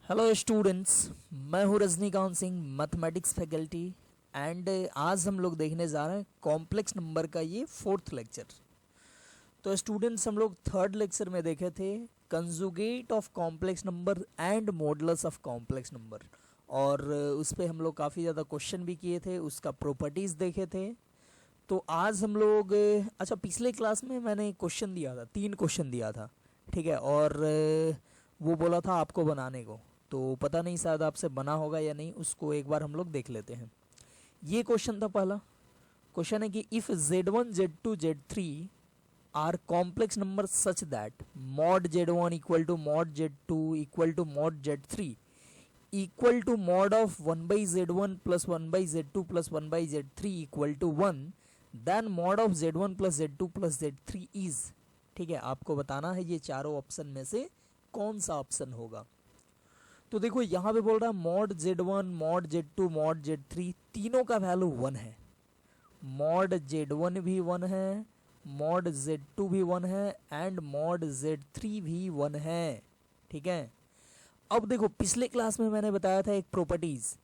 Hello students, मैं हूँ Rajinikanth Singh, mathematics faculty. And आज हम लोग देखने जा रहे हैं कॉम्प्लेक्स नंबर का ये फोर्थ लेक्चर। तो स्टूडेंट्स, हम लोग थर्ड लेक्चर में देखे थे conjugate of complex number and modulus of complex number, और उस पर हम लोग काफ़ी ज़्यादा क्वेश्चन भी किए थे, उसका प्रॉपर्टीज़ देखे थे। तो आज हम लोग अच्छा, पिछले क्लास में मैंने क्वेश्चन दिया था, 3 क्वेश्चन दिया था, ठीक है, और वो बोला था आपको बनाने को। तो पता नहीं शायद आपसे बना होगा या नहीं, उसको एक बार हम लोग देख लेते हैं। ये क्वेश्चन था पहला। क्वेश्चन है कि if Z1 Z2 Z3 are complex number such that mod Z1 equal to mod Z2 equal to mod Z3 equal to mod of 1/Z1 plus 1/Z2 plus 1/Z3 equal to 1, then mod of Z1 plus Z2 plus Z3 is. ठीक है, आपको बताना है ये चारों option में से कौन सा ऑप्शन होगा। तो देखो यहाँ पे बोल रहा है mod Z1 mod Z2 mod Z3 तीनों का वैल्यू 1 है। मॉड Z1 भी 1 है, मॉड Z2 भी 1 है एंड मॉड Z3 भी 1 है। ठीक है, अब देखो पिछले क्लास में मैंने बताया था एक प्रॉपर्टीज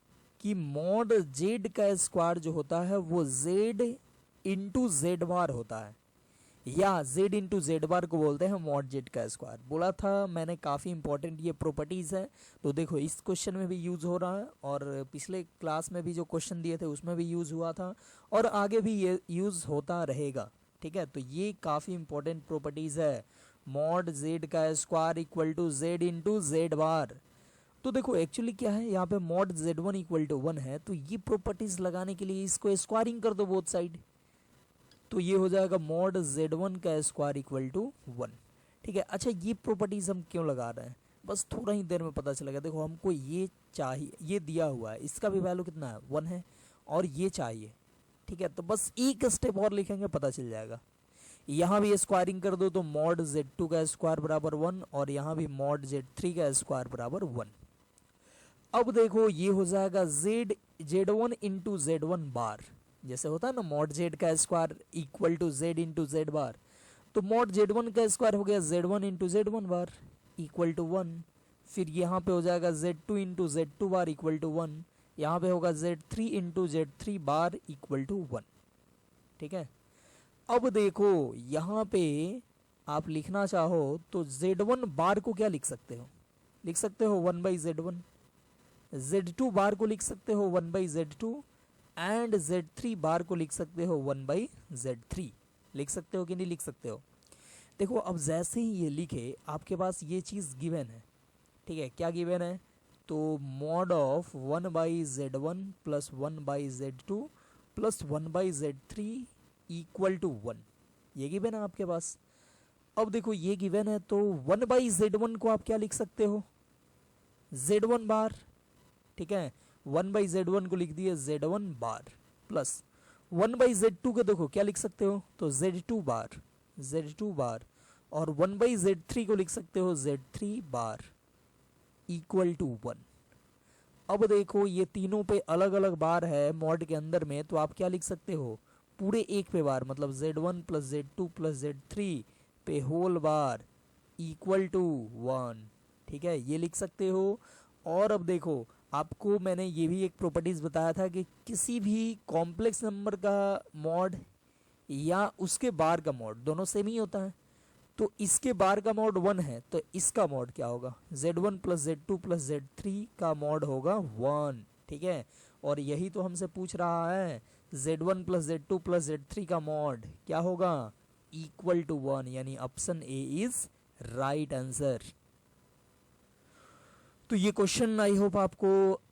कि मॉड Z का स्क्वायर जो होता है वो Z इंटू Z बार होता है, या Z इंटू Z बार को बोलते हैं मॉड Z का स्क्वायर। बोला था मैंने, काफ़ी इंपॉर्टेंट ये प्रॉपर्टीज़ है। तो देखो इस क्वेश्चन में भी यूज़ हो रहा है, और पिछले क्लास में भी जो क्वेश्चन दिए थे उसमें भी यूज़ हुआ था, और आगे भी ये यूज़ होता रहेगा। ठीक है, तो ये काफ़ी इंपॉर्टेंट प्रॉपर्टीज़ है, मॉड Z का square equal to Z into Z bar. तो देखो एक्चुअली क्या है, यहाँ पे मॉड Z1 इक्वल टू 1 है, तो ये प्रॉपर्टीज़ लगाने के लिए इसको स्क्वायरिंग कर दो बोथ साइड, तो ये हो जाएगा मॉड Z1 का स्क्वायर इक्वल टू 1। ठीक है, अच्छा ये प्रॉपर्टीज हम क्यों लगा रहे हैं, बस थोड़ा ही देर में पता चलेगा। देखो हमको ये चाहिए, ये दिया हुआ है, इसका भी वैल्यू कितना है 1 है, और ये चाहिए। ठीक है, तो बस एक स्टेप और लिखेंगे पता चल जाएगा। यहाँ भी स्क्वायरिंग कर दो तो मॉड Z2 का स्क्वायर बराबर 1, और यहाँ भी मॉड Z3 का स्क्वायर बराबर 1। अब देखो ये हो जाएगा Z1 इंटू Z1 बार, जैसे होता है ना मॉड Z का square equal to Z into Z bar, तो मॉड Z1 का स्क्वायर हो गया Z1 into Z1 bar equal to 1। फिर यहाँ पे हो जाएगा Z2 into Z2 bar equal to 1, यहाँ पे होगा Z3 into Z3 bar equal to 1। ठीक है, अब देखो यहाँ पे आप लिखना चाहो तो Z1 बार को क्या लिख सकते हो, लिख सकते हो 1/Z1, Z2 बार को लिख सकते हो 1/Z2, एंड Z3 बार को लिख सकते हो 1/Z3। लिख सकते हो कि नहीं लिख सकते हो। देखो अब जैसे ही ये लिखे आपके पास ये चीज़ गिवन है। ठीक है, क्या गिवन है, तो mod of 1/Z1 plus 1/Z2 plus 1/Z3 equal to 1, ये गिवन है आपके पास। अब देखो ये गिवन है, तो 1/Z1 को आप क्या लिख सकते हो, Z1 बार। ठीक है, 1/Z1 को लिख दिए Z1 बार, प्लस 1/Z2 को देखो क्या लिख सकते हो, तो Z2 बार, Z2 बार, और 1/Z3 को लिख सकते हो Z3 बार इक्वल टू 1। अब देखो ये तीनों पे अलग अलग बार है मॉड के अंदर में, तो आप क्या लिख सकते हो, पूरे एक पे बार, मतलब Z1 plus Z2 plus Z3 पे होल बार इक्वल टू 1। ठीक है, ये लिख सकते हो। और अब देखो आपको मैंने ये भी एक प्रॉपर्टीज बताया था कि किसी भी कॉम्प्लेक्स नंबर का मॉड या उसके बार का मॉड दोनों सेम ही होता है। तो इसके बार का मॉड 1 है, तो इसका मॉड क्या होगा, Z1 plus Z2 plus Z3 का मॉड होगा 1। ठीक है, और यही तो हमसे पूछ रहा है, Z1 plus Z2 plus Z3 का मॉड क्या होगा, इक्वल टू 1, यानी option A is right answer. तो ये क्वेश्चन आई होप आपको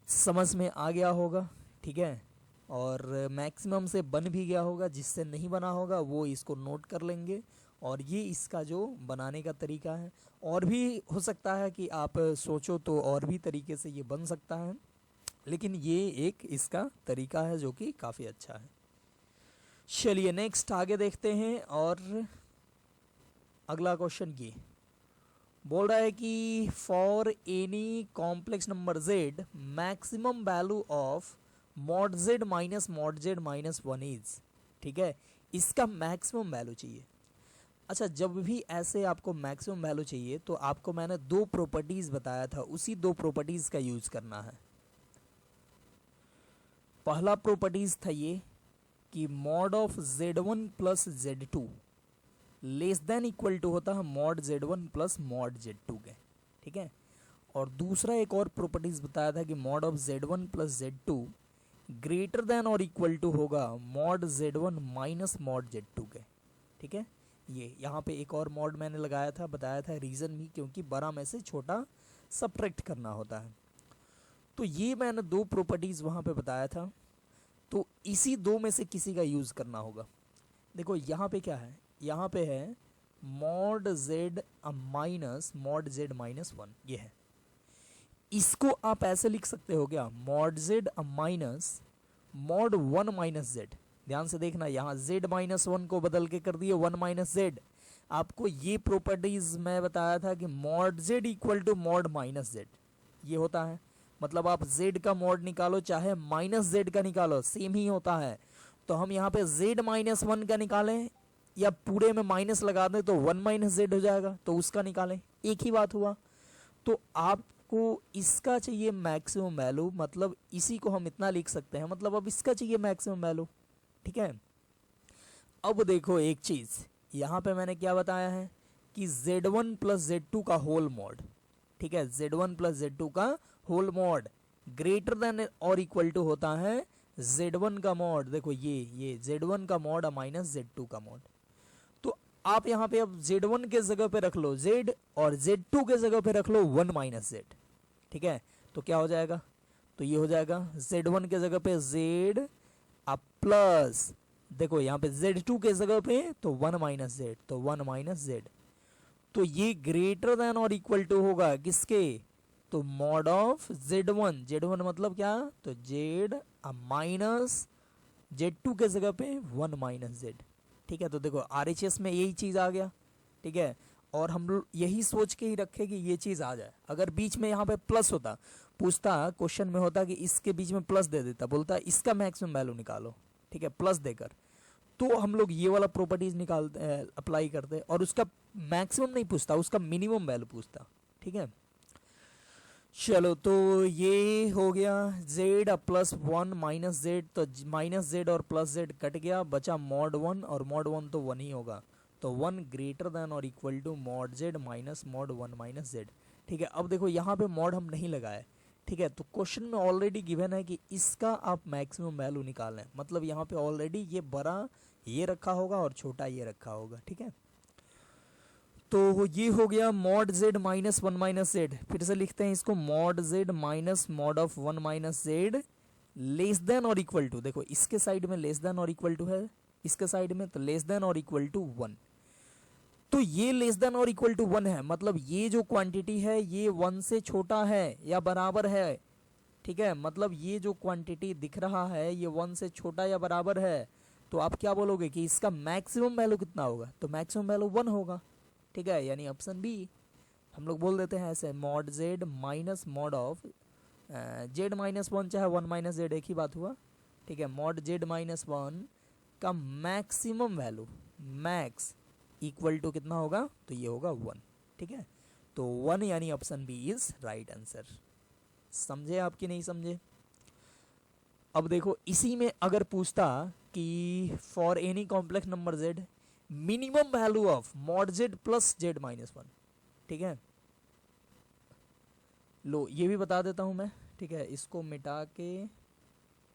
समझ में आ गया होगा। ठीक है, और मैक्सिमम से बन भी गया होगा, जिससे नहीं बना होगा वो इसको नोट कर लेंगे। और ये इसका जो बनाने का तरीका है, और भी हो सकता है कि आप सोचो तो और भी तरीके से ये बन सकता है, लेकिन ये एक इसका तरीका है जो कि काफ़ी अच्छा है। चलिए नेक्स्ट आगे देखते हैं, और अगला क्वेश्चन ये बोल रहा है कि for any complex number Z maximum value of mod Z minus mod Z minus 1 is. ठीक है, इसका मैक्सिमम वैल्यू चाहिए। अच्छा, जब भी ऐसे आपको मैक्सिमम वैल्यू चाहिए तो आपको मैंने दो प्रॉपर्टीज बताया था, उसी दो प्रॉपर्टीज का यूज करना है। पहला प्रॉपर्टीज था ये कि mod of z1 plus z2 less than equal to होता है mod z1 plus mod z2 के, ठीक है। और दूसरा एक और प्रॉपर्टीज बताया था कि mod of z1 plus z2 greater than और इक्वल टू होगा mod z1 minus mod z2 के, ठीक है। ये यहाँ पे एक और मॉड मैंने लगाया था, बताया था, रीज़न भी क्योंकि बड़ा में से छोटा सब्ट्रैक्ट करना होता है। तो ये मैंने दो प्रॉपर्टीज वहाँ पे बताया था, तो इसी दो में से किसी का यूज़ करना होगा। देखो यहाँ पे क्या है, यहाँ पे है mod z minus mod z minus 1, ये है। इसको आप ऐसे लिख सकते हो क्या, mod z minus mod 1 minus z। ध्यान से देखना, यहाँ z माइनस 1 को बदल के कर दिए 1 माइनस z। आपको ये प्रॉपर्टीज मैं बताया था कि mod z equal to mod minus z, ये होता है। मतलब आप z का मॉड निकालो चाहे माइनस z का निकालो, सेम ही होता है। तो हम यहाँ पे z माइनस 1 का निकालें या पूरे में माइनस लगा दें तो 1 माइनस z हो जाएगा, तो उसका निकालें, एक ही बात हुआ। तो आपको इसका चाहिए मैक्सिमम वैल्यू, मतलब इसी को हम इतना लिख सकते हैं, मतलब अब इसका चाहिए मैक्सिमम वैल्यू, ठीक है। अब देखो एक चीज़, यहाँ पे मैंने क्या बताया है कि z1 प्लस z2 का होल मॉड, ठीक है, z1 प्लस z2 का होल मॉड ग्रेटर देन और इक्वल टू होता है z1 का मॉड। देखो ये z1 का मॉड माइनस z2 का मॉड। तो आप यहाँ पे अब z1 के जगह पे रख लो z और z2 के जगह पे रख लो 1 माइनस z, ठीक है। तो क्या हो जाएगा, तो ये हो जाएगा z1 के जगह पे z अब प्लस, देखो यहाँ पे z2 के जगह पे तो 1 माइनस z, तो 1 माइनस z। तो ये ग्रेटर देन और इक्वल टू होगा किसके, तो मॉड ऑफ z1, z1 मतलब क्या, तो z माइनस z2 के जगह पे 1 माइनस z, ठीक है। तो देखो RHS में यही चीज़ आ गया, ठीक है। और हम लोग यही सोच के ही रखे कि ये चीज़ आ जाए। अगर बीच में यहाँ पे प्लस होता, पूछता क्वेश्चन में होता कि इसके बीच में प्लस दे देता, बोलता इसका मैक्सिमम वैल्यू निकालो, ठीक है, प्लस देकर, तो हम लोग ये वाला प्रॉपर्टीज निकालते अप्लाई करते और उसका मैक्सिमम नहीं पूछता, उसका मिनिमम वैल्यू पूछता, ठीक है। चलो तो ये हो गया z प्लस 1 माइनस z, तो माइनस z और प्लस z कट गया, बचा मॉड 1 और मॉड 1 तो 1 ही होगा, तो 1 ग्रेटर देन और equal to mod z minus mod 1 minus z, ठीक है। अब देखो यहाँ पे मॉड हम नहीं लगाए, ठीक है, तो क्वेश्चन में ऑलरेडी गिवन है कि इसका आप मैक्सिमम वैल्यू निकालें, मतलब यहाँ पे ऑलरेडी ये बड़ा ये रखा होगा और छोटा ये रखा होगा, ठीक है। तो ये हो गया mod z minus 1 minus z। फिर से लिखते हैं इसको, mod z minus mod of 1 minus z less than और इक्वल टू, देखो इसके साइड में लेस देन और इक्वल टू है, इसके साइड में तो लेस देन और इक्वल टू 1। तो ये लेस देन और इक्वल टू 1 है, मतलब ये जो क्वांटिटी है ये 1 से छोटा है या बराबर है, ठीक है। मतलब ये जो क्वांटिटी दिख रहा है ये 1 से छोटा या बराबर है, तो आप क्या बोलोगे कि इसका मैक्सिमम वैल्यू कितना होगा, तो मैक्सिमम वैल्यू 1 होगा, ठीक है, यानी ऑप्शन बी। हम लोग बोल देते हैं ऐसे, mod z minus mod of z minus 1 चाहे 1 माइनस z, एक ही बात हुआ, ठीक है। मॉड z माइनस 1 का maximum value max equal to कितना होगा, तो ये होगा 1, ठीक है। तो 1 यानी option B is right answer. समझे आपकी नहीं समझे। अब देखो इसी में अगर पूछता कि for any complex number z minimum value of mod z plus z minus 1, ठीक है। लो ये भी बता देता हूं मैं, ठीक है, इसको मिटा के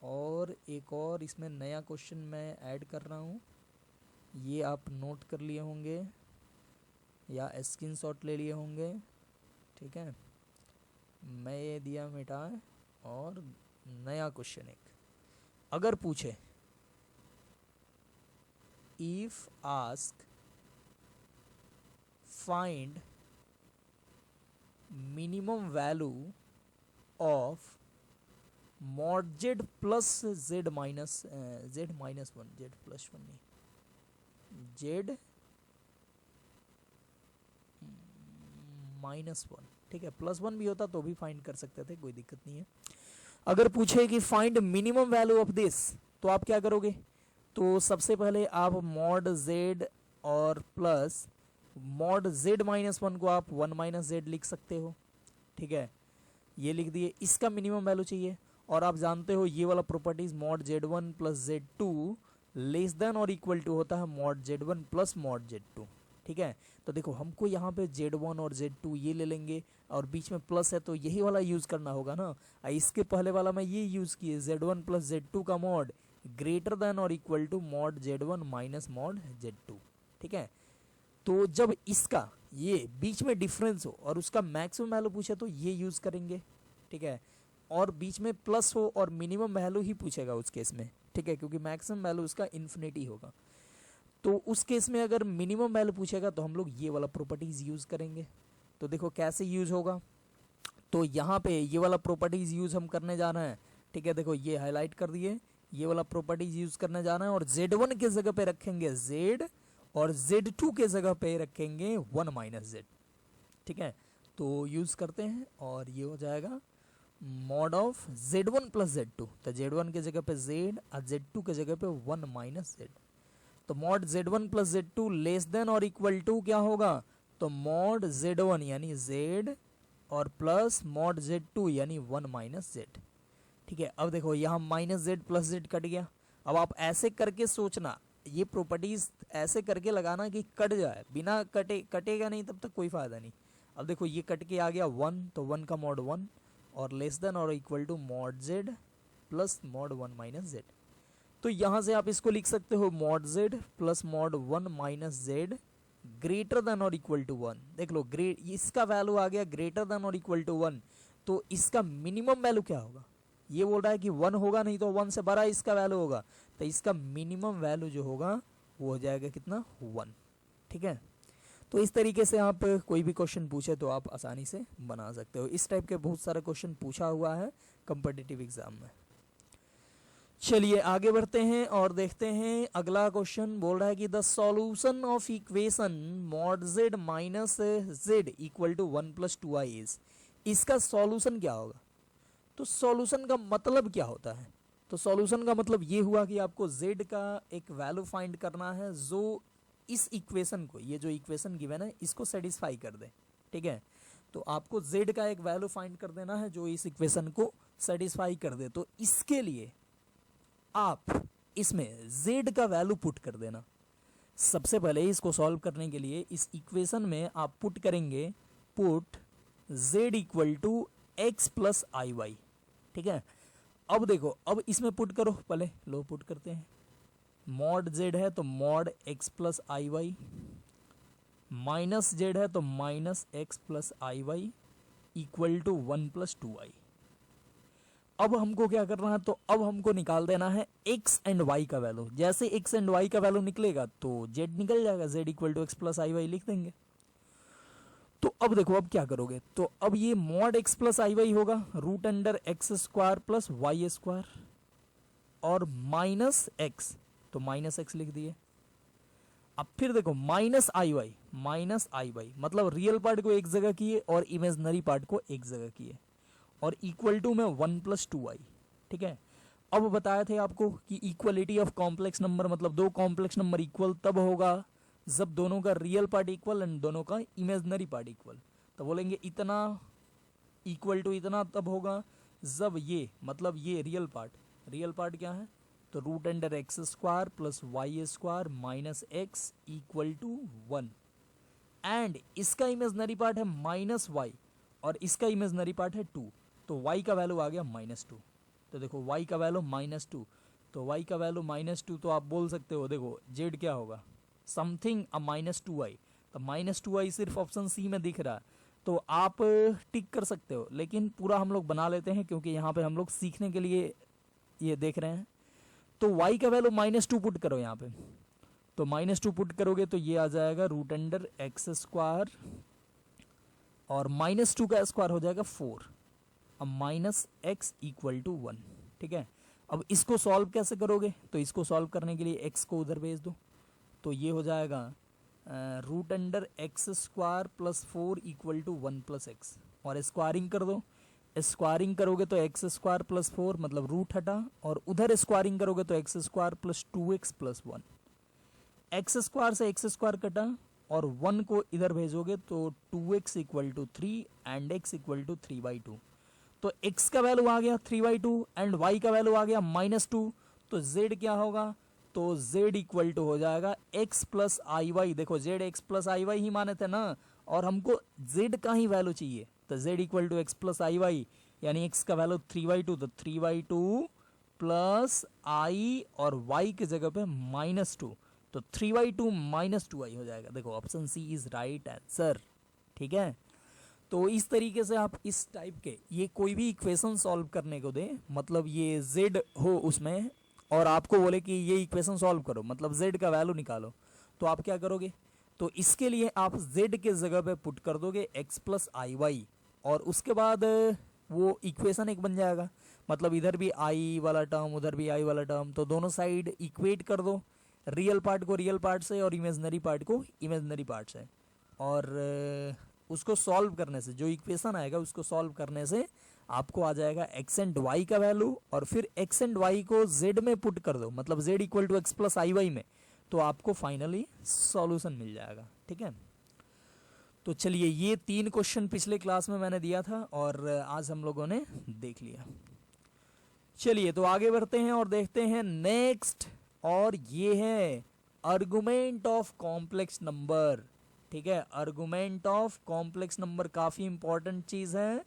और एक और इसमें नया क्वेश्चन मैं ऐड कर रहा हूं, ये आप नोट कर लिए होंगे या स्क्रीनशॉट ले लिए होंगे, ठीक है। मैं ये दिया मिटा और नया क्वेश्चन एक, अगर पूछे if ask find minimum value of mod z plus z minus z minus 1, z plus 1 नहीं, z माइनस 1, ठीक है, प्लस 1 भी होता तो भी फाइंड कर सकते थे, कोई दिक्कत नहीं है। अगर पूछे कि find minimum value of this, तो आप क्या करोगे, तो सबसे पहले आप मॉड z और plus mod Z minus one को आप वन माइनस जेड लिख सकते हो, ठीक है, ये लिख दिए। इसका मिनिमम वैल्यू चाहिए, और आप जानते हो ये वाला properties mod Z one plus Z two less than और इक्वल टू होता है mod Z one plus mod Z two, ठीक है। तो देखो हमको यहाँ पे जेड वन और जेड टू ये ले लेंगे, और बीच में प्लस है तो यही वाला यूज करना होगा ना। इसके पहले वाला मैं ये यूज किए Z one plus Z two का मॉड ग्रेटर देन और equal to mod Z one minus mod Z two, ठीक है। तो जब इसका ये बीच में डिफरेंस हो और उसका मैक्सिमम वैल्यू पूछे तो ये यूज करेंगे, ठीक है, और बीच में प्लस हो और मिनिमम वैल्यू ही पूछेगा उस केस में, ठीक है, क्योंकि मैक्सिमम वैल्यू उसका इन्फिनिटी होगा। तो उस केस में अगर मिनिमम वैल्यू पूछेगा तो हम लोग ये वाला प्रॉपर्टीज यूज करेंगे। तो देखो कैसे यूज होगा, तो यहाँ पे ये वाला प्रॉपर्टीज यूज हम करने जा रहे हैं, ठीक है। देखो ये हाईलाइट कर दिए, ये वाला प्रॉपर्टीज यूज करने जा रहे हैं, और Z1 के जगह पे रखेंगे Z और Z2 के जगह पे रखेंगे वन माइनस जेड, ठीक है। तो यूज करते हैं और ये हो जाएगा mod of Z1 plus Z2, तो Z1 के जगह पे Z और Z2 के जगह पे वन माइनस जेड। तो mod Z1 plus Z2 less than और इक्वल टू क्या होगा, तो मॉड Z1 यानी Z और प्लस मॉड Z2 यानी वन माइनस जेड, ठीक है। अब देखो यहाँ minus Z plus Z cut गया। अब आप ऐसे करके सोचना, ये प्रॉपर्टीज ऐसे करके लगाना कि कट जाए, बिना कटे कटेगा नहीं तब तक कोई फायदा नहीं। अब देखो ये कट के आ गया वन, तो वन का मॉड वन और लेस देन और equal to mod Z plus mod one minus Z. तो यहाँ से आप इसको लिख सकते हो mod Z plus mod one minus Z greater than और इक्वल टू वन। देख लो इसका वैल्यू आ गया ग्रेटर देन और इक्वल टू वन, तो इसका मिनिमम वैल्यू क्या होगा, ये बोल रहा है कि वन होगा, नहीं तो वन से बड़ा इसका वैल्यू होगा, तो इसका मिनिमम वैल्यू जो होगा वो हो जाएगा कितना, वन, ठीक है। तो इस तरीके से आप कोई भी क्वेश्चन पूछे तो आप आसानी से बना सकते हो। इस टाइप के बहुत सारे क्वेश्चन पूछा हुआ है कॉम्पिटिटिव एग्जाम में। चलिए आगे बढ़ते हैं और देखते हैं अगला क्वेश्चन। बोल रहा है कि the solution of equation mod Z minus Z equal to one plus two I is, इसका सॉल्यूशन क्या होगा। तो सॉल्यूशन का मतलब क्या होता है, तो सॉल्यूशन का मतलब ये हुआ कि आपको z का एक वैल्यू फाइंड करना है जो इस इक्वेशन को, ये जो इक्वेशन गिवन है इसको सेटिस्फाई कर दे, ठीक है। तो आपको z का एक वैल्यू फाइंड कर देना है जो इस इक्वेशन को सेटिस्फाई कर दे। तो इसके लिए आप इसमें z का वैल्यू पुट कर देना। सबसे पहले इसको सॉल्व करने के लिए इस इक्वेशन में आप पुट करेंगे, put z equal to x plus I Y, ठीक है। अब देखो, अब इसमें पुट करो, पहले लो पुट करते हैं। मॉड जेड है तो मॉड एक्स प्लस आई वाई, माइनस जेड है तो minus X plus I Y equal to one plus two I. अब हमको क्या करना है, तो अब हमको निकाल देना है x एंड y का वैल्यू। जैसे x एंड y का वैल्यू निकलेगा तो z निकल जाएगा, z equal to x plus I Y लिख देंगे। तो अब देखो अब क्या करोगे, तो अब ये मॉड x प्लस आई वाई होगा root under X square plus Y square और माइनस एक्स, तो माइनस एक्स लिख दिए। अब फिर देखो माइनस आई वाई मतलब रियल पार्ट को एक जगह किए और इमेजनरी पार्ट को एक जगह किए, और इक्वल टू में वन प्लस टू आई, ठीक है। अब बताए थे आपको कि इक्वलिटी ऑफ कॉम्प्लेक्स नंबर मतलब दो कॉम्प्लेक्स नंबर इक्वल तब होगा जब दोनों का रियल पार्ट इक्वल एंड दोनों का इमेजनरी पार्ट इक्वल। तो बोलेंगे इतना इक्वल टू इतना तब होगा जब ये मतलब ये रियल पार्ट क्या है, तो root under X square plus Y square minus X equal to one, and इसका इमेजनरी पार्ट है माइनस वाई और इसका इमेजनरी पार्ट है टू, तो y का वैल्यू आ गया माइनस टू। तो देखो y का वैल्यू माइनस टू, तो y का वैल्यू माइनस टू, तो आप बोल सकते हो देखो z क्या होगा, something a minus two I. तो माइनस टू आई सिर्फ ऑप्शन सी में दिख रहा है, तो आप टिक कर सकते हो, लेकिन पूरा हम लोग बना लेते हैं क्योंकि यहाँ पे हम लोग सीखने के लिए ये देख रहे हैं। तो y का वैल्यू माइनस टू पुट करो यहाँ पे, तो माइनस टू पुट करोगे तो ये आ जाएगा रूट अंडर एक्स स्क्वायर और माइनस टू का स्क्वायर हो जाएगा फोर, अब minus X equal to one, ठीक है। अब इसको सॉल्व कैसे करोगे, तो इसको सॉल्व करने के लिए x को उधर भेज दो, तो ये हो जाएगा root under X square plus four equal to one plus X, और स्क्वायरिंग कर दो। स्क्वायरिंग करोगे तो एक्स स्क्वायर प्लस फोर मतलब रूट हटा, और उधर स्क्वायरिंग करोगे तो X square plus two x plus one. X square से एक्स स्क्वायर कटा और 1 को इधर भेजोगे तो 2x equal to 3 and x equal to 3/2। तो x का वैल्यू आ गया 3/2 एंड y का वैल्यू आ गया -2। तो z क्या होगा, तो z इक्वल टू हो जाएगा x प्लस आई वाई। देखो z x plus I why he माने थे ना, और हमको z का ही वैल्यू चाहिए, तो z equal to x plus I Y, यानी x का वैल्यू 3/2, तो 3/2 प्लस i और y की जगह पे -2, तो 3/2 -2i हो जाएगा। देखो option C is right answer. ठीक है, तो इस तरीके से आप इस टाइप के ये कोई भी इक्वेशन सॉल्व करने को दे, मतलब ये z हो उसमें और आपको बोले कि ये इक्वेशन सॉल्व करो, मतलब z का वैल्यू निकालो, तो आप क्या करोगे, तो इसके लिए आप z के जगह पे पुट कर दोगे x प्लस आई वाई, और उसके बाद वो इक्वेशन एक बन जाएगा। मतलब इधर भी i वाला टर्म उधर भी i वाला टर्म, तो दोनों साइड इक्वेट कर दो, रियल पार्ट को रियल पार्ट से और इमेजनरी पार्ट को इमेजनरी पार्ट से, और उसको सॉल्व करने से जो इक्वेशन आएगा उसको सॉल्व करने से आपको आ जाएगा x एंड y का वैल्यू, और फिर x एंड y को z में पुट कर दो, मतलब z equal to x plus I Y में, तो आपको फाइनली सॉल्यूशन मिल जाएगा। ठीक है, तो चलिए ये 3 क्वेश्चन पिछले क्लास में मैंने दिया था और आज हम लोगों ने देख लिया। चलिए तो आगे बढ़ते हैं और देखते हैं नेक्स्ट, और ये है आर्गुमेंट ऑफ कॉम्प्लेक्स नंबर। ठीक है, आर्गुमेंट ऑफ कॉम्प्लेक्स नंबर काफ़ी इंपॉर्टेंट चीज़ है।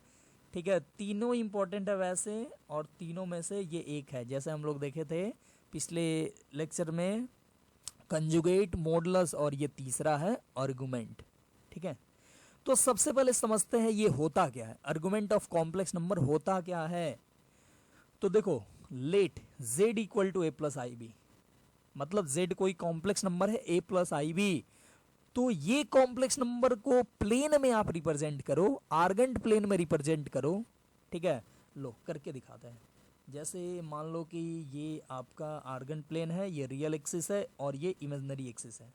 ठीक है, तीनों इंपॉर्टेंट है वैसे, और तीनों में से ये एक है, जैसे हम लोग देखे थे पिछले लेक्चर में कंजुगेट, मॉडुलस, और ये तीसरा है आर्गुमेंट। ठीक है, तो सबसे पहले समझते हैं ये होता क्या है, आर्गुमेंट ऑफ कॉम्प्लेक्स नंबर होता क्या है। तो देखो let z equal to A plus I B, मतलब z कोई कॉम्प्लेक्स नंबर है a प्लस आई बी, तो ये कॉम्प्लेक्स नंबर को प्लेन में आप रिप्रेजेंट करो, आर्गेंट प्लेन में रिप्रेजेंट करो। ठीक है, लो करके दिखाते हैं। जैसे मान लो कि ये आपका आर्गेंट प्लेन है, ये रियल एक्सिस है और ये इमेजिनरी एक्सिस है,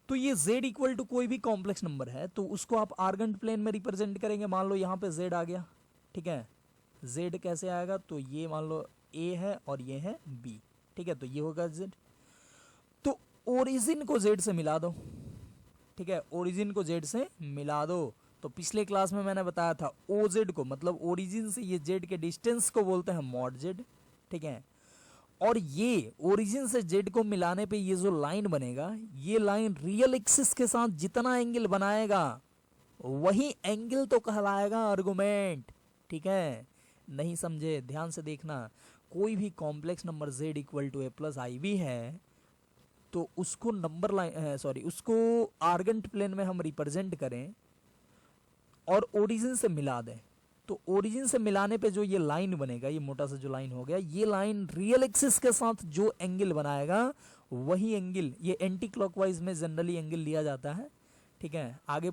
तो ये z इक्वल टू कोई भी कॉम्प्लेक्स नंबर है तो उसको आप आर्गेंट प्लेन में रिप्रेजेंट करेंगे। मान लो यहाँ पे z आ गया। ठीक है, z कैसे आएगा, तो ये मान लो a है और ये है b। ठीक है, तो ये होगा z, तो ओरिजिन को z से मिला दो। ठीक है, ओरिजिन को z से मिला दो। तो पिछले क्लास में मैंने बताया था OZ को, मतलब ओरिजिन से ये z के डिस्टेंस को बोलते हैं मॉड z। ठीक है, और ये ओरिजिन से z को मिलाने पे ये जो लाइन बनेगा, ये लाइन रियल एक्सिस के साथ जितना एंगल बनाएगा वही एंगल तो कहलाएगा आर्गुमेंट। ठीक है, नहीं समझे ध्यान से देखना, कोई भी complex number z equal to A plus I B है तो उसको नंबर लाइन उसको आर्गेंट प्लेन में हम रिप्रेजेंट करें और ओरिजिन से मिला दें, तो ओरिजिन से मिलाने पे जो ये लाइन बनेगा, ये मोटा सा जो लाइन हो गया, ये लाइन रियल एक्सिस के साथ जो एंगल बनाएगा वही एंगल, ये एंटी क्लॉकवाइज में जनरली एंगल लिया जाता है। ठीक है, आगे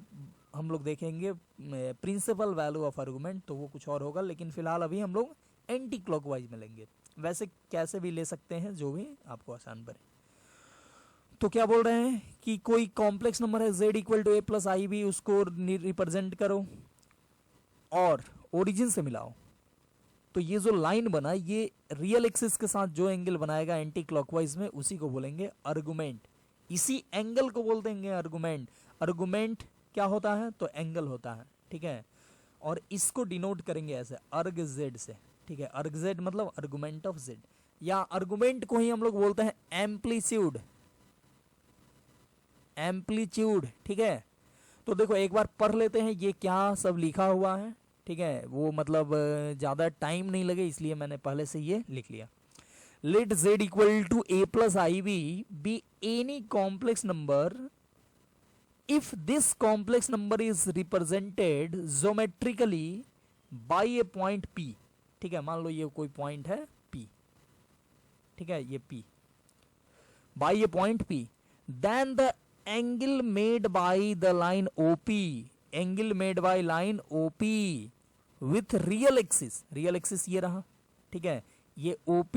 हम लोग देखेंगे प्रिंसिपल वैल्यू ऑफ आर्गुमेंट, तो वो कुछ और होगा, लेकिन फिलहाल अभी हम लोग एंटी क्लॉकवाइज में लेंगे। वैसे कैसे भी ले सकते हैं, जो भी आपको आसान पड़े। तो क्या बोल रहे हैं कि कोई कॉम्प्लेक्स नंबर है z equal to A plus I B, उसको रिप्रेजेंट करो और ओरिजिन से मिलाओ, तो ये जो लाइन बना ये रियल एक्सिस के साथ जो एंगल बनाएगा एंटी क्लॉकवाइज में, उसी को बोलेंगे आर्गुमेंट। इसी एंगल को बोलते हैं आर्गुमेंट। आर्गुमेंट क्या होता है, तो एंगल होता है। ठीक है, और इसको डिनोट करेंगे ऐसे अर्ग जेड से। ठीक है, अर्ग जेड मतलब आर्गुमेंट ऑफ जेड, या आर्गुमेंट को ही हम लोग बोलते हैं एम्पलीट्यूड। एम्पलीट्यूड, ठीक है, तो देखो एक बार पढ़ लेते हैं ये क्या सब लिखा हुआ है। ठीक है, वो मतलब ज़्यादा टाइम नहीं लगे इसलिए मैंने पहले से ये लिख लिया। Let z equal to A plus I b any complex number if this complex number is represented geometrically by a point p। ठीक है, मान लो ये कोई पॉइंट है p। ठीक है, ये p by a point p, then the angle made by the line OP, angle made by line OP with real axis, real axis ये रहा। ठीक है, ये OP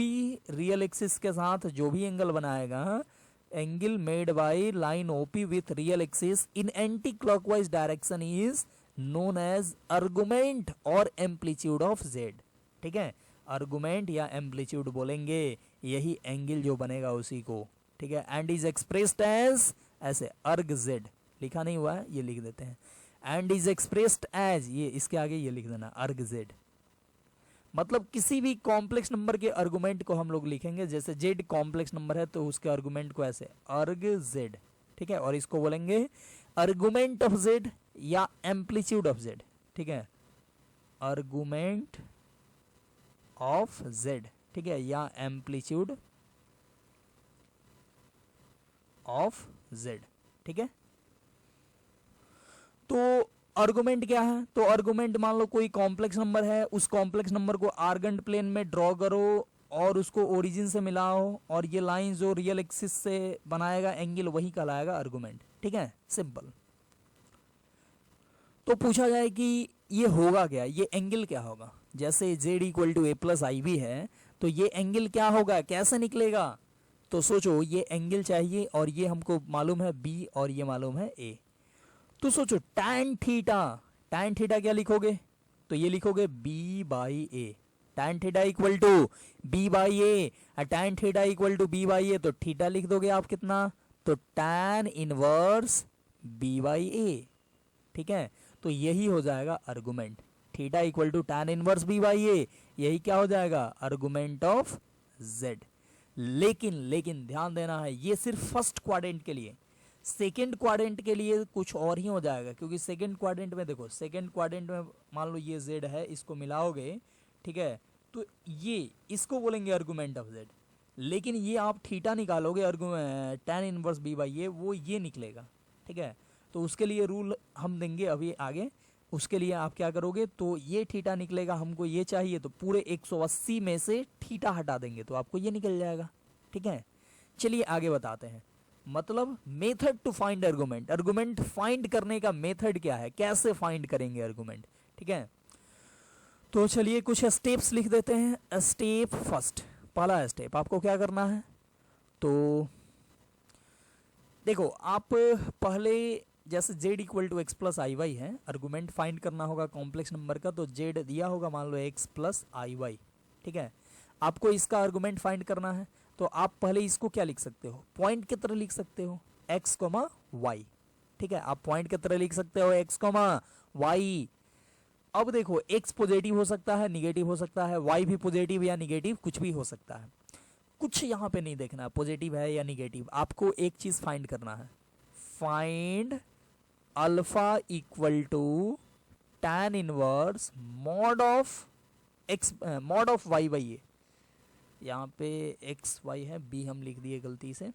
रियल एक्सिस के साथ जो भी एंगल बनाएगा, angle made by line OP with real axis in anticlockwise direction is known as argument और एम्पलीट्यूड ऑफ z। ठीक है, आर्गुमेंट या एम्पलीट्यूड बोलेंगे, यही एंगल जो बनेगा उसी को ठीक है, एंड इज एक्सप्रेस्ड एज, ऐसे अर्ग जेड लिखा नहीं हुआ है, ये लिख देते हैं, एंड इज एक्सप्रेस्ड एज, ये इसके आगे ये लिख देना अर्ग जेड। मतलब किसी भी कॉम्प्लेक्स नंबर के आर्गुमेंट को हम लोग लिखेंगे, जैसे जेड कॉम्प्लेक्स नंबर है तो उसके आर्गुमेंट को ऐसे अर्ग जेड, ठीक है, और इसको बोलेंगे आर्गुमेंट ऑफ जेड या एम्पलीट्यूड ऑफ जेड, ठीक है, आर्गुमेंट ऑफ जेड, ठीक है, या एम्पलीट्यूड ऑफ जेड, ठीक है। तो आर्गुमेंट क्या है, तो आर्गुमेंट मान लो कोई कॉम्प्लेक्स नंबर है, उस कॉम्प्लेक्स नंबर को आर्गेंट प्लेन में ड्रॉ करो और उसको ओरिजिन से मिलाओ, और ये लाइन जो रियल एक्सिस से बनाएगा एंगल वही कहलाएगा आर्गुमेंट, ठीक है, सिंपल। तो पूछा जाए कि ये होगा क्या, ये एंगल क्या होगा, जैसे z equal to A plus I भी है, तो ये एंगल क्या होगा, कैसे निकलेगा, तो सोचो ये एंगल चाहिए और ये हमको मालूम है b और ये मालूम है a, तो सोचो tan थीटा क्या लिखोगे, तो ये लिखोगे b by A, tan theta equal to b by A, tan theta equal to b by A, तो थीटा लिख दोगे आप कितना, तो tan inverse b by A, ठीक है, तो यही हो जाएगा argument, theta equal to tan inverse b by A, यही क्या हो जाएगा आर्गुमेंट ऑफ z। लेकिन ध्यान देना है, ये सिर्फ फर्स्ट क्वाड्रेंट के लिए, सेकेंड क्वाड्रेंट के लिए कुछ और ही हो जाएगा, क्योंकि सेकेंड क्वाड्रेंट में देखो, सेकेंड क्वाड्रेंट में मान लो ये z है, इसको मिलाओगे, ठीक है, तो ये इसको बोलेंगे आर्गुमेंट ऑफ z, लेकिन ये आप थीटा निकालोगे tan इनवर्स b बाई ए, वो ये निकलेगा, ठीक है, तो उसके लिए रूल हम देंगे अभी आगे, उसके लिए आप क्या करोगे, तो ये थीटा निकलेगा, हमको ये चाहिए, तो पूरे 180 में से थीटा हटा देंगे तो आपको ये निकल जाएगा, ठीक है। चलिए आगे बताते हैं, मतलब method to find argument, argument find करने का मेथड क्या है, कैसे फाइंड करेंगे आर्गुमेंट, ठीक है। तो चलिए कुछ स्टेप्स लिख देते हैं। स्टेप फर्स्ट, पहला स्टेप आपको क्या करना है, तो देखो आप पहले जैसे z equal to x plus I y है, आर्गुमेंट फाइंड करना होगा कॉम्प्लेक्स नंबर का, तो z दिया होगा मान लो x प्लस आई वाई, ठीक है, आपको इसका आर्गुमेंट फाइंड करना है, तो आप पहले इसको क्या लिख सकते हो, पॉइंट की तरह लिख सकते हो x, y, ठीक है, आप पॉइंट की तरह लिख सकते हो x, y। अब देखो x पॉजिटिव हो सकता है, निगेटिव हो सकता है, y भी पॉजिटिव या निगेटिव कुछ भी हो सकता है, कुछ यहाँ पे नहीं देखना पॉजिटिव है या निगेटिव, आपको एक चीज फाइंड करना है, find alpha equal to tan inverse mod of x mod of y by A, यहाँ पे x y है, b हम लिख दिए गलती से,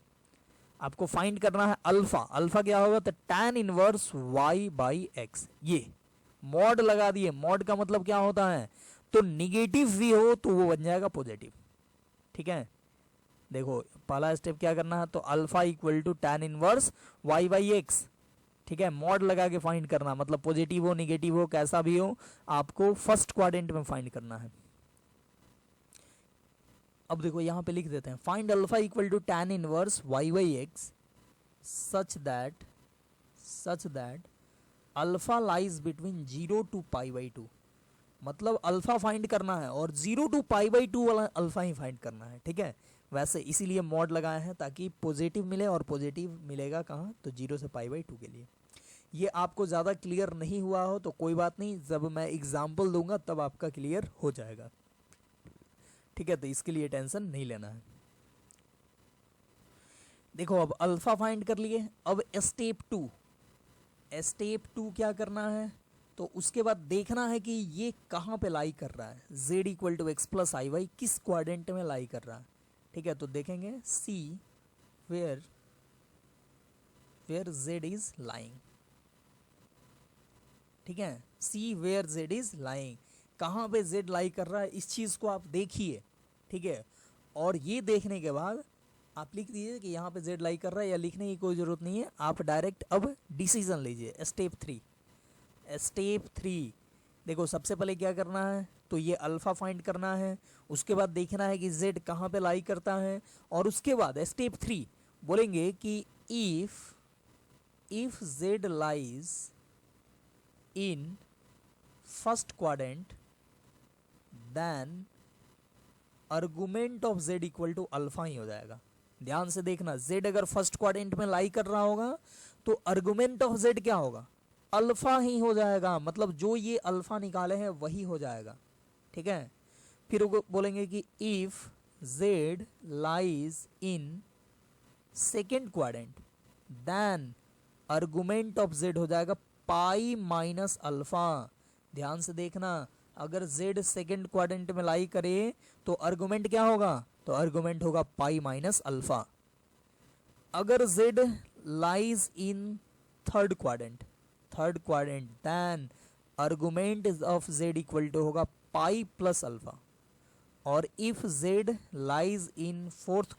आपको फाइंड करना है अल्फा, अल्फा क्या होगा, तो tan inverse y by x, ये मॉड लगा दिए, मॉड का मतलब क्या होता है, तो निगेटिव भी हो तो वो बन जाएगा पॉजिटिव, ठीक है। देखो पहला स्टेप क्या करना है, तो alpha equal to tan inverse y by x, ठीक है, मॉड लगा के फाइंड करना, मतलब पॉजिटिव हो निगेटिव हो कैसा भी हो, आपको फर्स्ट क्वाड्रेंट में फाइंड करना है। अब देखो यहाँ पे लिख देते हैं, find alpha equal to tan inverse y by x such that alpha lies between 0 to pi by 2, मतलब अल्फा फाइंड करना है और 0 टू पाई बाई 2 वाला अल्फा ही फाइंड करना है, ठीक है, वैसे इसीलिए मॉड लगाए हैं ताकि पॉजिटिव मिले, और पॉजिटिव मिलेगा कहाँ, तो 0 से पाई बाई 2 के लिए। ये आपको ज़्यादा क्लियर नहीं हुआ हो तो कोई बात नहीं, जब मैं एग्जाम्पल दूंगा तब आपका क्लियर हो जाएगा, ठीक है, तो इसके लिए टेंशन नहीं लेना है। देखो अब अल्फा फाइंड कर लिए, अब स्टेप टू क्या करना है, तो उसके बाद देखना है कि ये कहाँ पे लाई कर रहा है, z equal to x plus I y किस क्वाड्रेंट में लाई कर रहा है, ठीक है, तो देखेंगे see where z is lying, ठीक है, see where z is lying, कहाँ पे z लाई कर रहा है इस चीज को आप देखिए, ठीक है, और ये देखने के बाद आप लिख दीजिए कि यहाँ पे z लाई कर रहा है, या लिखने की कोई जरूरत नहीं है, आप डायरेक्ट अब डिसीजन लीजिए। स्टेप थ्री देखो सबसे पहले क्या करना है, तो ये अल्फा फाइंड करना है, उसके बाद देखना है कि z कहाँ पे लाई करता है, और उसके बाद स्टेप 3 बोलेंगे कि if z lies in first quadrant then argument of z equal to alpha ही हो जाएगा, ध्यान से देखना, z अगर फर्स्ट क्वाड्रेंट में लाई कर रहा होगा तो आर्गुमेंट ऑफ z क्या होगा, अल्फा ही हो जाएगा, मतलब जो ये अल्फा निकाले हैं वही हो जाएगा, ठीक है। फिर वो बोलेंगे कि if z lies in second quadrant then argument of z हो जाएगा पाई माइनस अल्फा। ध्यान से देखना, अगर z सेकेंड क्वाड्रेंट में लाई करे तो आर्गुमेंट क्या होगा, तो आर्गुमेंट होगा पाई माइनस अल्फा। अगर z lies in third quadrant then argument of z equal to होगा पाई प्लस अल्फा। और if z lies in fourth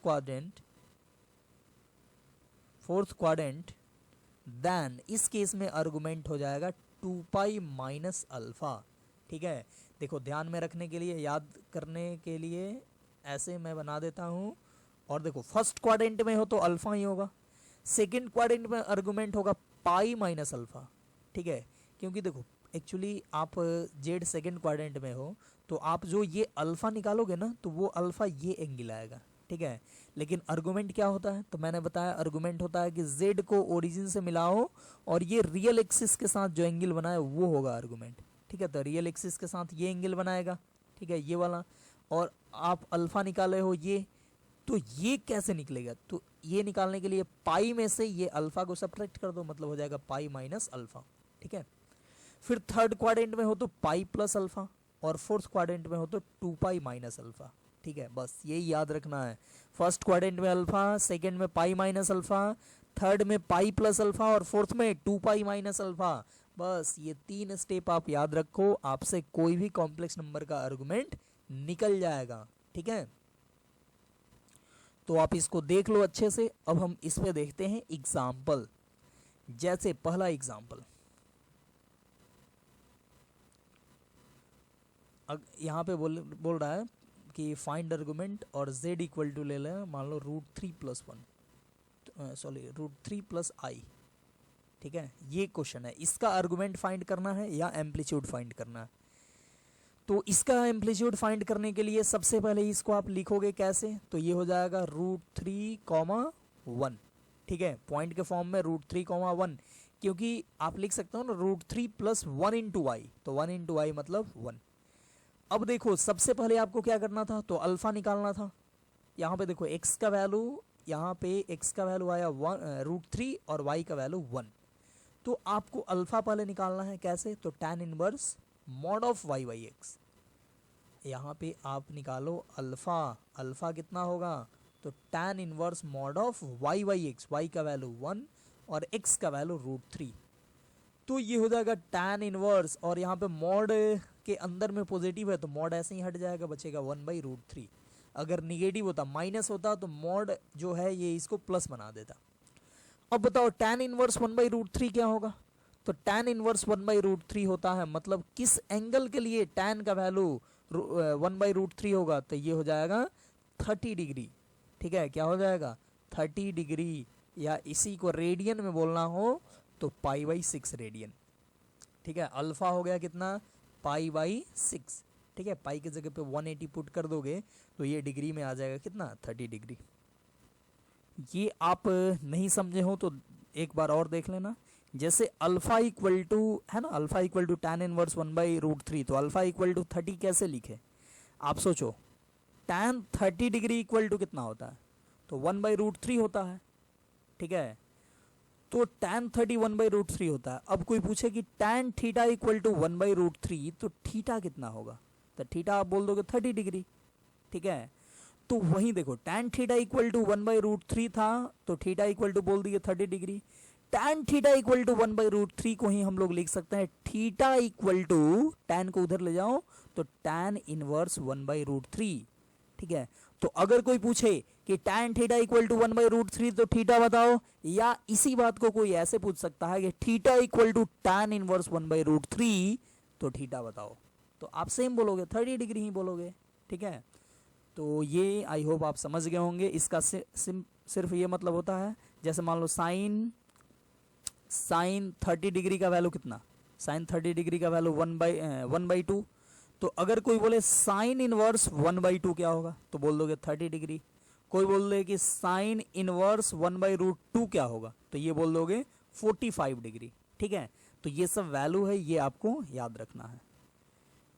quadrant then इस केस में आर्गुमेंट हो जाएगा 2 पाई माइनस अल्फा, ठीक है। देखो ध्यान में रखने के लिए, याद करने के लिए ऐसे मैं बना देता हूँ। और देखो फर्स्ट क्वाड्रेंट में हो तो अल्फा ही होगा, सेकंड क्वाड्रेंट में आर्गुमेंट होगा पाई माइनस अल्फा, ठीक है। क्योंकि देखो एक्चुअली आप जेड सेकंड क्वाड्रेंट में हो तो आप जो ये अल्फा निकालोगे ना तो वो अल्फा ये एंगल आएगा, ठीक है। लेकिन आर्गुमेंट क्या होता है, तो मैंने बताया आर्गुमेंट होता है कि जेड को ओरिजिन से मिलाओ और ये रियल एक्सिस के साथ जो एंगल बनाए वो होगा आर्गुमेंट, ठीक है। तो रियल एक्सिस के साथ ये एंगल बनाएगा, ठीक है, ये वाला। और आप अल्फा निकाले हो ये, तो ये कैसे निकलेगा, तो ये निकालने के लिए पाई में से ये अल्फा को सब्ट्रैक्ट कर दो, मतलब हो जाएगा पाई माइनस अल्फा, ठीक है। फिर थर्ड क्वाड्रेंट में हो तो पाई प्लस अल्फा, और फोर्थ क्वाड्रेंट में हो तो 2 पाई माइनस अल्फा, ठीक है। बस यही याद रखना है, फर्स्ट क्वाड्रेंट में अल्फा, सेकंड में पाई माइनस अल्फा, थर्ड में पाई प्लस अल्फा और फोर्थ में 2 पाई माइनस अल्फा। बस ये 3 स्टेप आप याद रखो, आपसे कोई भी कॉम्प्लेक्स नंबर का आर्गुमेंट निकल जाएगा, ठीक है। तो आप इसको देख लो अच्छे से। अब हम इस पे देखते हैं एग्जाम्पल। जैसे पहला एग्जाम्पल, यहाँ पे बोल रहा है कि फाइंड आर्गुमेंट और z इक्वल टू ले लें, मान लो √3 + 1, सॉरी √3 + i, ठीक है। ये क्वेश्चन है, इसका आर्गुमेंट फाइंड करना है या एम्पलीट्यूड फाइंड करना है। तो इसका एम्पलीट्यूड फाइंड करने के लिए सबसे पहले इसको आप लिखोगे कैसे, तो ये हो जाएगा √3, 1, ठीक है, पॉइंट के फॉर्म में √3, 1, क्योंकि आप लिख सकते हो ना √3 + 1 × i, तो 1 × i मतलब 1। अब देखो सबसे पहले आपको क्या करना था, तो अल्फा निकालना था। यहाँ पे देखो x का वैल्यू, यहाँ पे x का वैल्यू आया √3 और y का वैल्यू 1। तो आपको अल्फा पहले निकालना है, कैसे, तो tan inverse mod of y/x। यहाँ पे आप निकालो अल्फा, अल्फा कितना होगा, तो tan inverse mod of y/x, y का वैल्यू 1 और x का वैल्यू √3। तो ये हो जाएगा tan इनवर्स, और यहाँ पे मॉड के अंदर में पॉजिटिव है तो मॉड ऐसे ही हट जाएगा, बचेगा 1/√3। अगर निगेटिव होता, माइनस होता, तो मॉड जो है ये इसको प्लस बना देता। अब बताओ tan इनवर्स 1/√3 क्या होगा, तो tan इनवर्स 1/√3 होता है, मतलब किस एंगल के लिए tan का वैल्यू 1/√3 होगा, तो ये हो जाएगा 30 डिग्री, ठीक है। क्या हो जाएगा, 30 डिग्री, या इसी को रेडियन में बोलना हो तो π/6 रेडियन, ठीक है। अल्फा हो गया कितना, π/6, ठीक है। पाई की जगह पे 180 पुट कर दोगे तो ये डिग्री में आ जाएगा कितना, 30 डिग्री। ये आप नहीं समझे हो तो एक बार और देख लेना। जैसे अल्फा इक्वल टू है ना, alpha equal to tan inverse 1/√3, तो अल्फा इक्वल टू 30 कैसे लिखे, आप सोचो, tan 30 डिग्री इक्वल टू कितना होता है, तो 1/√3 होता है, ठीक है। तो tan 30 1/√3 होता है। अब कोई पूछे कि tan थीटा इक्वल टू 1/√3, तो थीटा कितना होगा, तो थीटा आप बोल दोगे 30 डिग्री, ठीक है। तो वहीं देखो tan थीटा इक्वल टू 1/√3 था, तो थीटा इक्वल टू बोल दिए 30 degree. tan theta equal to 1/√3 को ही हम लोग लिख सकते हैं थीटा इक्वल टू, tan को उधर ले जाओ तो tan इनवर्स 1/√3, ठीक है। तो अगर कोई पूछे कि tan थीटा इक्वल टू 1/√3 तो थीटा बताओ, या इसी बात को कोई ऐसे पूछ सकता है कि theta equal to tan inverse 1/√3 तो थीटा बताओ, तो आप सेम बोलोगे, 30 डिग्री ही बोलोगे, ठीक है। तो ये आई होप आप समझ गए होंगे। इसका सिर्फ ये मतलब होता है, जैसे मान लो साइन 30 डिग्री का वैल्यू कितना, साइन 30 डिग्री का वैल्यू 1/2, तो अगर कोई बोले साइन इनवर्स 1/2 क्या होगा, तो बोल दोगे 30 डिग्री। कोई बोल दे कि साइन इनवर्स 1/√2 क्या होगा, तो ये बोल दोगे 45 डिग्री। ठीक है, तो ये सब वैल्यू है, ये आपको याद रखना है।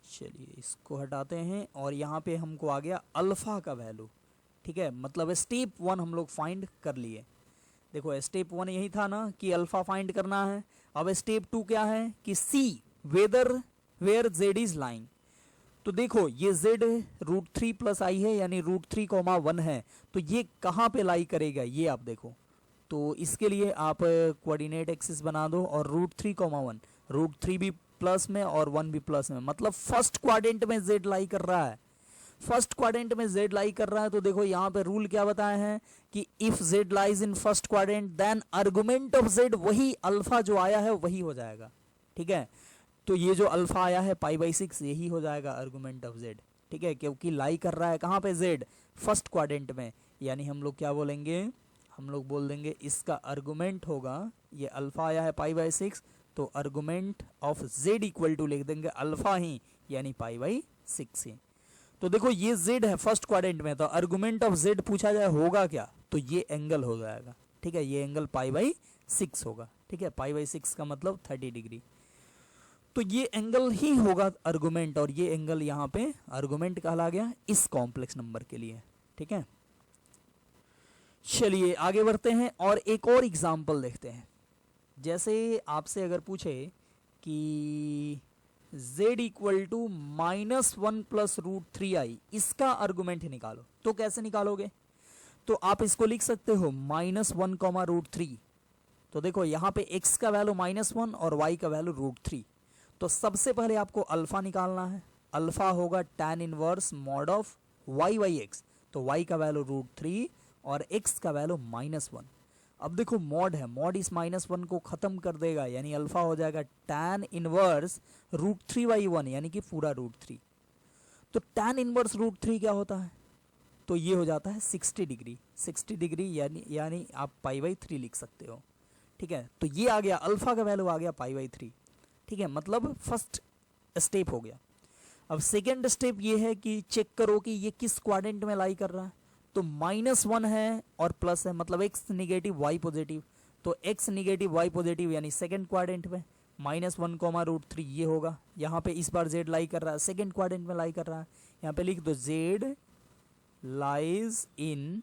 चलिए इसको हटाते हैं और यहाँ पे हमको आ गया अल्फा का वैल्यू। ठीक है, मतलब स्टेप 1 हम लोग फाइंड कर लिए। देखो स्टेप 1 यही था ना कि अल्फा फाइंड करना है। अब स्टेप 2 क्या है कि see whether where z is lying. तो देखो ये जेड √3 प्लस आई है, यानी √3, 1 है, तो ये कहाँ पे लाई करेगा ये आप देखो। तो इसके लिए आप कोऑर्डिनेट एक्सिस बना दो और √3, 1, √3 भी प्लस में और 1 भी प्लस में, मतलब फर्स्ट क्वाड्रेंट में जेड लाई कर रहा है। फर्स्ट क्वाड्रेंट में जेड लाई कर रहा है, तो देखो यहाँ पे रूल क्या बताए हैं कि if z lies in first quadrant then argument of z, वही अल्फा जो आया है वही हो जाएगा। ठीक है, तो ये जो अल्फा आया है π/6 यही हो जाएगा आर्गुमेंट ऑफ जेड। ठीक है, क्योंकि लाई कर रहा है कहाँ पे जेड, फर्स्ट क्वाड्रेंट में, यानी हम लोग क्या बोलेंगे, हम लोग बोल देंगे इसका आर्गुमेंट होगा, ये अल्फा आया है π/6, तो argument of z equal to लिख देंगे अल्फा ही, यानी π/6 ही। तो देखो ये जेड है फर्स्ट क्वाड्रेंट में, तो आर्गुमेंट ऑफ जेड पूछा जाए होगा क्या, तो ये एंगल हो जाएगा। ठीक है, ये एंगल π/6 होगा। ठीक है, π/6 का मतलब 30 डिग्री, तो ये एंगल ही होगा आर्गुमेंट, और ये एंगल यहाँ पे आर्गुमेंट कहला गया इस कॉम्प्लेक्स नंबर के लिए। ठीक है, चलिए आगे बढ़ते हैं और एक और एग्जाम्पल देखते हैं। जैसे आपसे अगर पूछे कि z equal to -1 plus √3i, इसका आर्गुमेंट निकालो, तो कैसे निकालोगे, तो आप इसको लिख सकते हो -1, √3। तो देखो यहाँ पे x का वैल्यू -1 और y का वैल्यू √3, तो सबसे पहले आपको अल्फा निकालना है। अल्फा होगा tan inverse mod of y/x, तो y का वैल्यू √3 और x का वैल्यू -1। अब देखो मॉड है, मॉड इस -1 को खत्म कर देगा, यानी अल्फा हो जाएगा tan इनवर्स √3/1, यानी कि पूरा √3। तो tan इनवर्स √3 क्या होता है, तो ये हो जाता है 60 डिग्री। 60 डिग्री यानी आप π/3 लिख सकते हो। ठीक है, तो ये आ गया अल्फा का वैल्यू आ गया π/3। ठीक है, मतलब फर्स्ट स्टेप हो गया। अब सेकेंड स्टेप ये है कि चेक करो कि ये किस क्वाड्रेंट में लाई कर रहा है, तो -1 है और प्लस है, मतलब x निगेटिव y पॉजिटिव, तो x निगेटिव y पॉजिटिव यानी सेकेंड क्वाड्रेंट में, -1, √3 ये होगा। यहाँ पे इस बार z लाई कर रहा है, सेकेंड क्वाड्रेंट में लाई कर रहा है, यहाँ पे लिख दो z lies in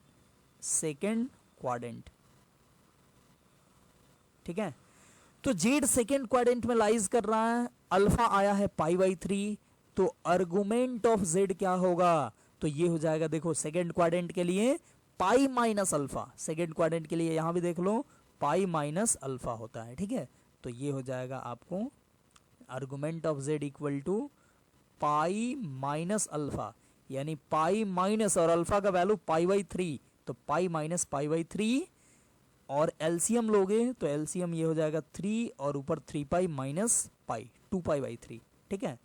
second quadrant. ठीक है, तो जेड सेकेंड क्वाड्रेंट में लाइज कर रहा है, अल्फा आया है π/3, तो आर्गुमेंट ऑफ जेड क्या होगा, तो ये हो जाएगा, देखो सेकेंड क्वाड्रेंट के लिए पाई माइनस अल्फा, सेकेंड क्वाड्रेंट के लिए यहां भी देख लो पाई माइनस अल्फा होता है। ठीक है, तो ये हो जाएगा आपको argument of z equal to pi minus alpha, यानी पाई माइनस और अल्फा का वैल्यू π/3, तो पाई माइनस π/3, और एलसीएम लोगे तो एलसीएम ये हो जाएगा 3 और ऊपर 3π माइनस पाई, 2π/3। ठीक है,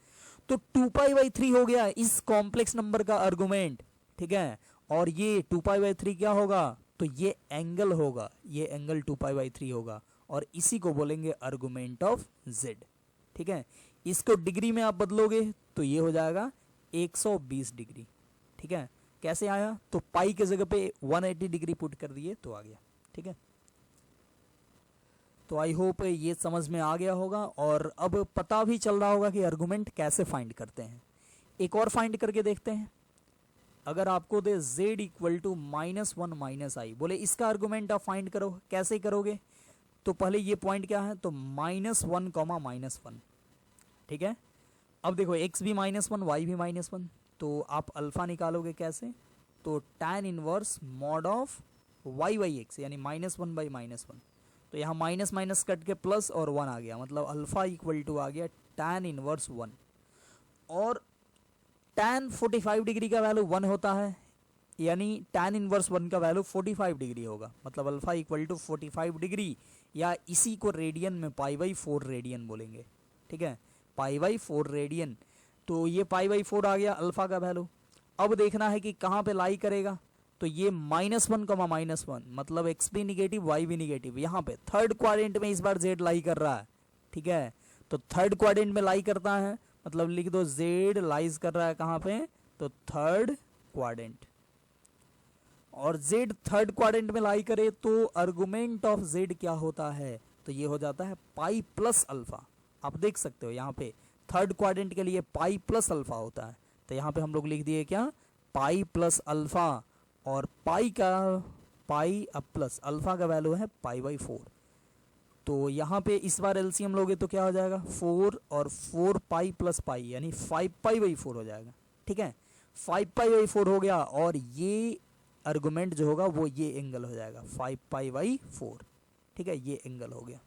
तो 2π/3 हो गया इस कॉम्प्लेक्स नंबर का आर्गुमेंट। ठीक है, और ये 2π/3 क्या होगा, तो ये एंगल होगा, ये एंगल 2π/3 होगा, और इसी को बोलेंगे आर्गुमेंट ऑफ जेड। ठीक है, इसको डिग्री में आप बदलोगे तो ये हो जाएगा 120 डिग्री। ठीक है, कैसे आया, तो पाई के जगह पे 180 डिग्री पुट कर दिए तो आ गया। ठीक है, तो आई होप ये समझ में आ गया होगा, और अब पता भी चल रहा होगा कि आर्गुमेंट कैसे फाइंड करते हैं। एक और फाइंड करके देखते हैं। अगर आपको दे z इक्वल टू -1 -i, बोले इसका आर्गुमेंट आप फाइंड करो, कैसे करोगे, तो पहले ये पॉइंट क्या है, तो -1, -1। ठीक है, अब देखो x भी -1 y भी -1, तो आप अल्फा निकालोगे कैसे, तो tan inverse mod of y/x, यानी -1/-1, तो यहाँ माइनस माइनस कट के प्लस और 1 आ गया, मतलब अल्फा इक्वल टू आ गया tan इनवर्स 1, और tan 45 डिग्री का वैल्यू 1 होता है, यानी tan इनवर्स 1 का वैल्यू 45 डिग्री होगा, मतलब अल्फा इक्वल टू 45 डिग्री, या इसी को रेडियन में π/4 रेडियन बोलेंगे। ठीक है, π/4 रेडियन, तो ये π/4 आ गया अल्फा का वैल्यू। अब देखना है कि कहाँ पे लाई करेगा, तो ये -1, -1, मतलब x भी निगेटिव y भी निगेटिव, यहाँ पे थर्ड क्वाड्रेंट में इस बार z लाई कर रहा है। ठीक है, तो थर्ड क्वाड्रेंट में लाई करता है, मतलब लिख दो z लाइज कर रहा है कहाँ पे, तो थर्ड क्वाड्रेंट। और z थर्ड क्वाड्रेंट में लाई करे तो आर्गुमेंट ऑफ z क्या होता है, तो ये हो जाता है पाई प्लस अल्फा। आप देख सकते हो यहाँ पे थर्ड क्वाड्रेंट के लिए पाई प्लस अल्फा होता है, तो यहाँ पे हम लोग लिख दिए क्या, पाई प्लस अल्फा, और पाई का पाई अब प्लस अल्फा का वैल्यू है पाई बाई 4। तो यहाँ पे इस बार एलसीएम लोगे तो क्या हो जाएगा, 4 और 4 पाई प्लस पाई यानी 5 पाई बाई 4 हो जाएगा। ठीक है, 5 पाई बाई 4 हो गया, और ये आर्गुमेंट जो होगा वो ये एंगल हो जाएगा 5 पाई बाई 4। ठीक है, ये एंगल हो गया।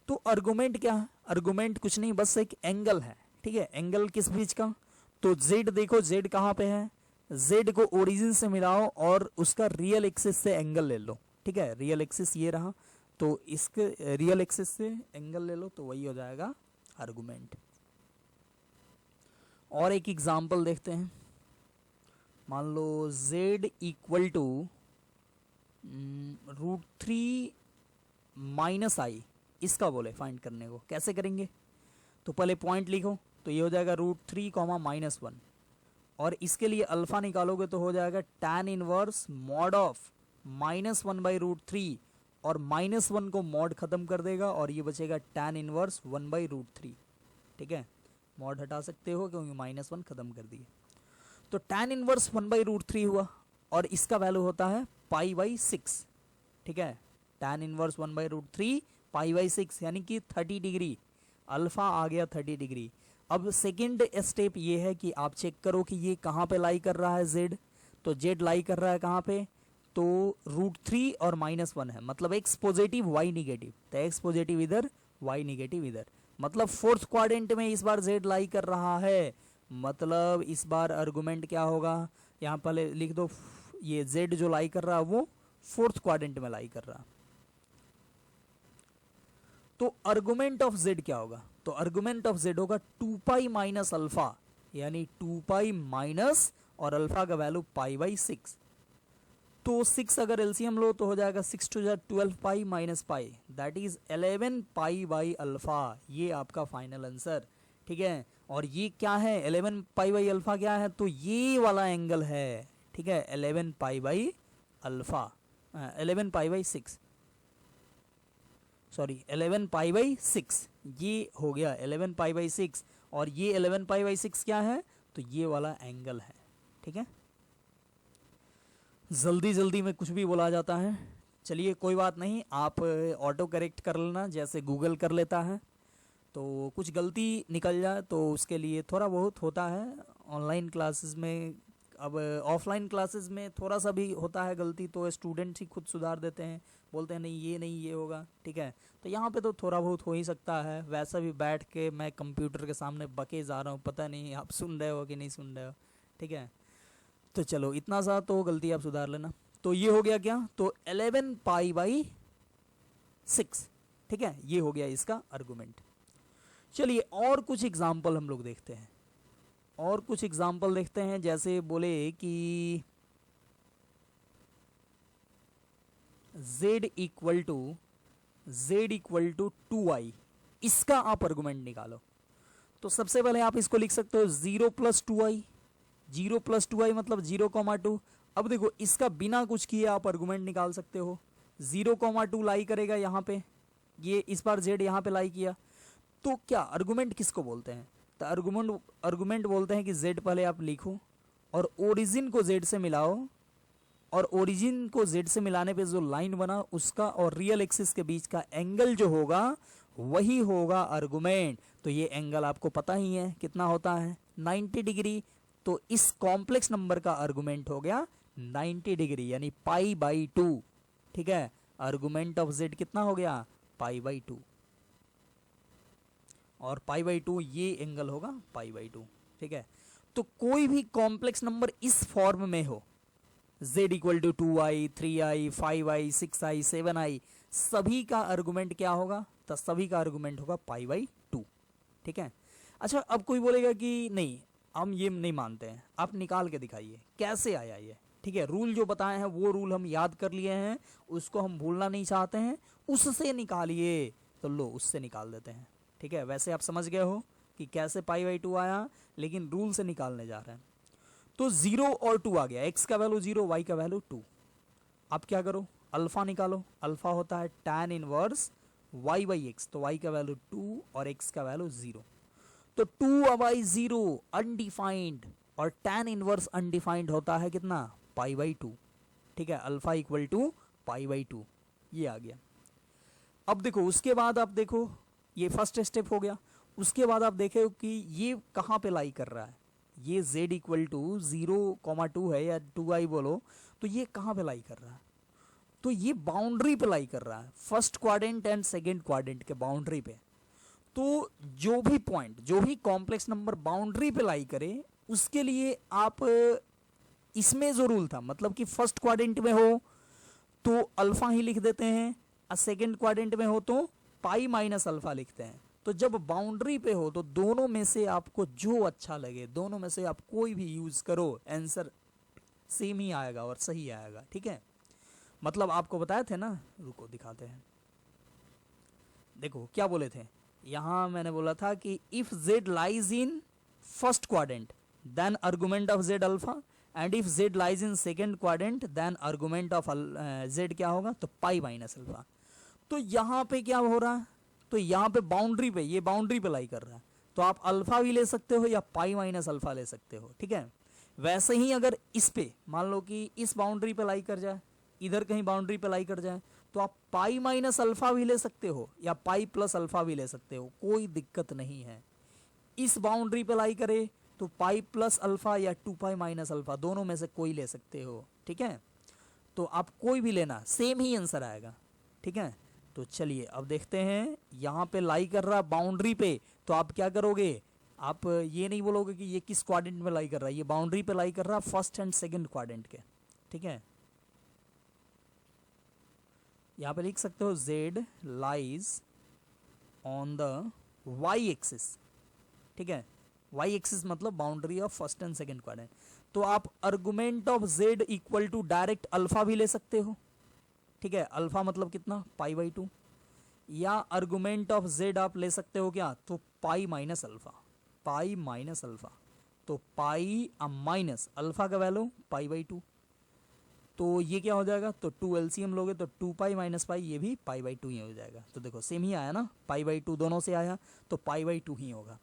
तो आर्गुमेंट क्या है, आर्गुमेंट कुछ नहीं बस एक एंगल है। ठीक है, एंगल किस बीच का, तो जेड देखो, जेड कहाँ पे है, जेड को ओरिजिन से मिलाओ और उसका रियल एक्सिस से एंगल ले लो। ठीक है, रियल एक्सिस ये रहा, तो इसके रियल एक्सिस से एंगल ले लो, तो वही हो जाएगा आर्गुमेंट। और एक एग्जांपल देखते हैं। मान लो z इक्वल टू √3 माइनस आई, इसका बोले फाइंड करने को, कैसे करेंगे, तो पहले पॉइंट लिखो, तो ये हो जाएगा √3 -1, और इसके लिए अल्फा निकालोगे तो हो जाएगा tan इनवर्स मॉड ऑफ -1/√3, और -1 को मॉड खत्म कर देगा और ये बचेगा tan इनवर्स 1/√3। ठीक है, मॉड हटा सकते हो क्योंकि -1 खत्म कर दिए, तो tan इनवर्स 1/√3 हुआ, और इसका वैल्यू होता है π/6। ठीक है, tan इनवर्स 1/√3 π/6 यानी कि 30 डिग्री, अल्फा आ गया 30 डिग्री। अब सेकेंड स्टेप ये है कि आप चेक करो कि ये कहाँ पे लाई कर रहा है z, तो z लाई कर रहा है कहाँ पे, तो √3 और -1 है, मतलब x पॉजिटिव y निगेटिव, तो x पॉजिटिव इधर y निगेटिव इधर, मतलब फोर्थ क्वाड्रेंट में इस बार z लाई कर रहा है, मतलब इस बार आर्गुमेंट क्या होगा, यहाँ पहले लिख दो, ये z जो लाई कर रहा है वो फोर्थ क्वाड्रेंट में लाई कर रहा है। तो आर्गुमेंट ऑफ z क्या होगा, तो आर्गुमेंट ऑफ z होगा 2 पाई माइनस अल्फा, यानी 2 पाई माइनस और अल्फा का वैल्यू π/6, तो 6 अगर एलसीएम लो तो हो जाएगा 6 to 12 pi minus pi, that is 11 pi by alpha, ये आपका फाइनल आंसर। ठीक है, और ये क्या है, 11 पाई बाई अल्फा क्या है, तो ये वाला एंगल है। ठीक है, 11 pi by alpha, 11 pi by 6, sorry 11 pi by 6, ये हो गया 11 पाई बाई 6, और ये 11 पाई बाई 6 क्या है, तो ये वाला एंगल है। ठीक है, जल्दी जल्दी में कुछ भी बोला जाता है, चलिए कोई बात नहीं, आप ऑटो करेक्ट कर लेना जैसे गूगल कर लेता है, तो कुछ गलती निकल जाए तो उसके लिए थोड़ा बहुत होता है ऑनलाइन क्लासेस में। अब ऑफलाइन क्लासेस में थोड़ा सा भी होता है गलती तो स्टूडेंट ही खुद सुधार देते हैं, बोलते हैं नहीं ये होगा। ठीक है, तो यहाँ पे तो थोड़ा बहुत हो ही सकता है, वैसा भी बैठ के मैं कंप्यूटर के सामने बके जा रहा हूँ, पता नहीं आप सुन रहे हो कि नहीं सुन रहे हो। ठीक है, तो चलो इतना सा तो गलती आप सुधार लेना। तो ये हो गया क्या, तो 11 पाई बाई 6। ठीक है, ये हो गया इसका आर्गुमेंट। चलिए और कुछ एग्जाम्पल हम लोग देखते हैं, और कुछ एग्जाम्पल देखते हैं, जैसे बोले कि z इक्वल टू 2i, इसका आप आर्गुमेंट निकालो। तो सबसे पहले आप इसको लिख सकते हो 0 + 2i, 0 + 2i मतलब 0,2। अब देखो इसका बिना कुछ किए आप आर्गुमेंट निकाल सकते हो, 0,2 लाई करेगा यहाँ पे, ये इस बार z यहाँ पे लाई किया, तो क्या आर्गुमेंट किसको बोलते हैं, तो आर्गुमेंट बोलते हैं कि z पहले आप लिखो और ओरिजिन को z से मिलाओ, और ओरिजिन को z से मिलाने पे जो लाइन बना उसका और रियल एक्सिस के बीच का एंगल जो होगा वही होगा आर्गुमेंट। तो ये एंगल आपको पता ही है कितना होता है, 90 डिग्री। तो इस कॉम्प्लेक्स नंबर का आर्गुमेंट हो गया 90 डिग्री यानी π/2। ठीक है, आर्गुमेंट ऑफ z कितना हो गया, π/2, और π/2 ये एंगल होगा π/2। ठीक है, तो कोई भी कॉम्प्लेक्स नंबर इस फॉर्म में हो, z equal to 2i, 3i, 5i, 6i, 7i, सभी का आर्गुमेंट क्या होगा, तो सभी का आर्गुमेंट होगा π/2। ठीक है, अच्छा अब कोई बोलेगा कि नहीं हम ये नहीं मानते हैं, आप निकाल के दिखाइए कैसे आया ये। ठीक है, रूल जो बताए हैं वो रूल हम याद कर लिए हैं, उसको हम भूलना नहीं चाहते हैं, उससे निकालिए, तो लो उससे निकाल देते हैं। ठीक है, वैसे आप समझ गए हो, कि कैसे पाई बाई 2 आया, लेकिन रूल से निकालने जा रहे हैं। तो 0 और 2 आ गया, x का वैल्यू 0, y का वैल्यू 2। अब क्या करो, अल्फा निकालो। अल्फा होता है tan inverse y by x, तो y का वैल्यू 2 और x का वैल्यू 0। तो 2/0 अनडिफाइंड और tan इनवर्स अनडिफाइंड होता है कितना, पाई बाई 2। ठीक है, alpha equal to pi by 2, ये आ गया। अब देखो उसके बाद आप देखो, ये फर्स्ट स्टेप हो गया। उसके बाद आप देखे कि ये कहाँ पे लाई कर रहा है, ये z इक्वल टू 0,2 है या 2i बोलो, तो ये कहाँ पे लाई कर रहा है, तो ये बाउंड्री पे लाई कर रहा है, first quadrant and second quadrant के बाउंड्री पे। तो जो भी पॉइंट, जो भी कॉम्प्लेक्स नंबर बाउंड्री पे लाई करे, उसके लिए आप, इसमें जो रूल था, मतलब कि फर्स्ट क्वाड्रेंट में हो तो अल्फा ही लिख देते हैं, और सेकेंड क्वाड्रेंट में हो तो पाई माइनस अल्फा लिखते हैं। तो जब बाउंड्री पे हो तो दोनों में से आपको जो अच्छा लगे, दोनों में से आप कोई भी यूज करो, आंसर सेम ही आएगा और सही आएगा। ठीक है, मतलब आपको बताए थे ना, रुको दिखाते हैं। देखो क्या बोले थे, यहां मैंने बोला था कि if z lies in first quadrant then argument of z alpha, and if z lies in second quadrant then argument of z क्या होगा, तो पाई माइनस अल्फा। तो यहाँ पे क्या हो रहा है, तो यहाँ पे बाउंड्री पे, ये बाउंड्री पे लाई कर रहा है, तो आप अल्फा भी ले सकते हो या पाई माइनस अल्फा ले सकते हो। ठीक है, वैसे ही अगर इस पे मान लो कि इस बाउंड्री पे लाई कर जाए, इधर कहीं बाउंड्री पे लाई कर जाए, तो आप पाई माइनस अल्फा भी ले सकते हो या पाई प्लस अल्फा भी ले सकते हो, कोई दिक्कत नहीं है। इस बाउंड्री पे लाई करे तो पाई प्लस अल्फा या 2 पाई माइनस अल्फा, दोनों में से कोई ले सकते हो। ठीक है, तो आप कोई भी लेना, सेम ही आंसर आएगा। ठीक है, तो चलिए अब देखते हैं, यहाँ पे लाई कर रहा बाउंड्री पे, तो आप क्या करोगे, आप ये नहीं बोलोगे कि ये किस क्वाड्रेंट में लाई कर रहा है, ये बाउंड्री पे लाई कर रहा है फर्स्ट एंड सेकंड क्वाड्रेंट के। ठीक है, यहाँ पे लिख सकते हो z lies on the y axis. ठीक है, y एक्सिस मतलब boundary of first and second quadrant. तो आप argument of z equal to direct alpha भी ले सकते हो। ठीक है, अल्फा मतलब कितना, पाई बाई 2, या आर्गुमेंट ऑफ z आप ले सकते हो क्या, तो पाई माइनस अल्फा, पाई माइनस अल्फा, तो पाई माइनस अल्फा का वैल्यू पाई बाई 2, तो ये क्या हो जाएगा, तो 2 एलसीएम लोगे तो 2 पाई माइनस पाई, ये भी पाई बाई 2 ही हो जाएगा। तो देखो सेम ही आया ना, पाई बाई 2 दोनों से आया, तो पाई बाई 2 ही होगा।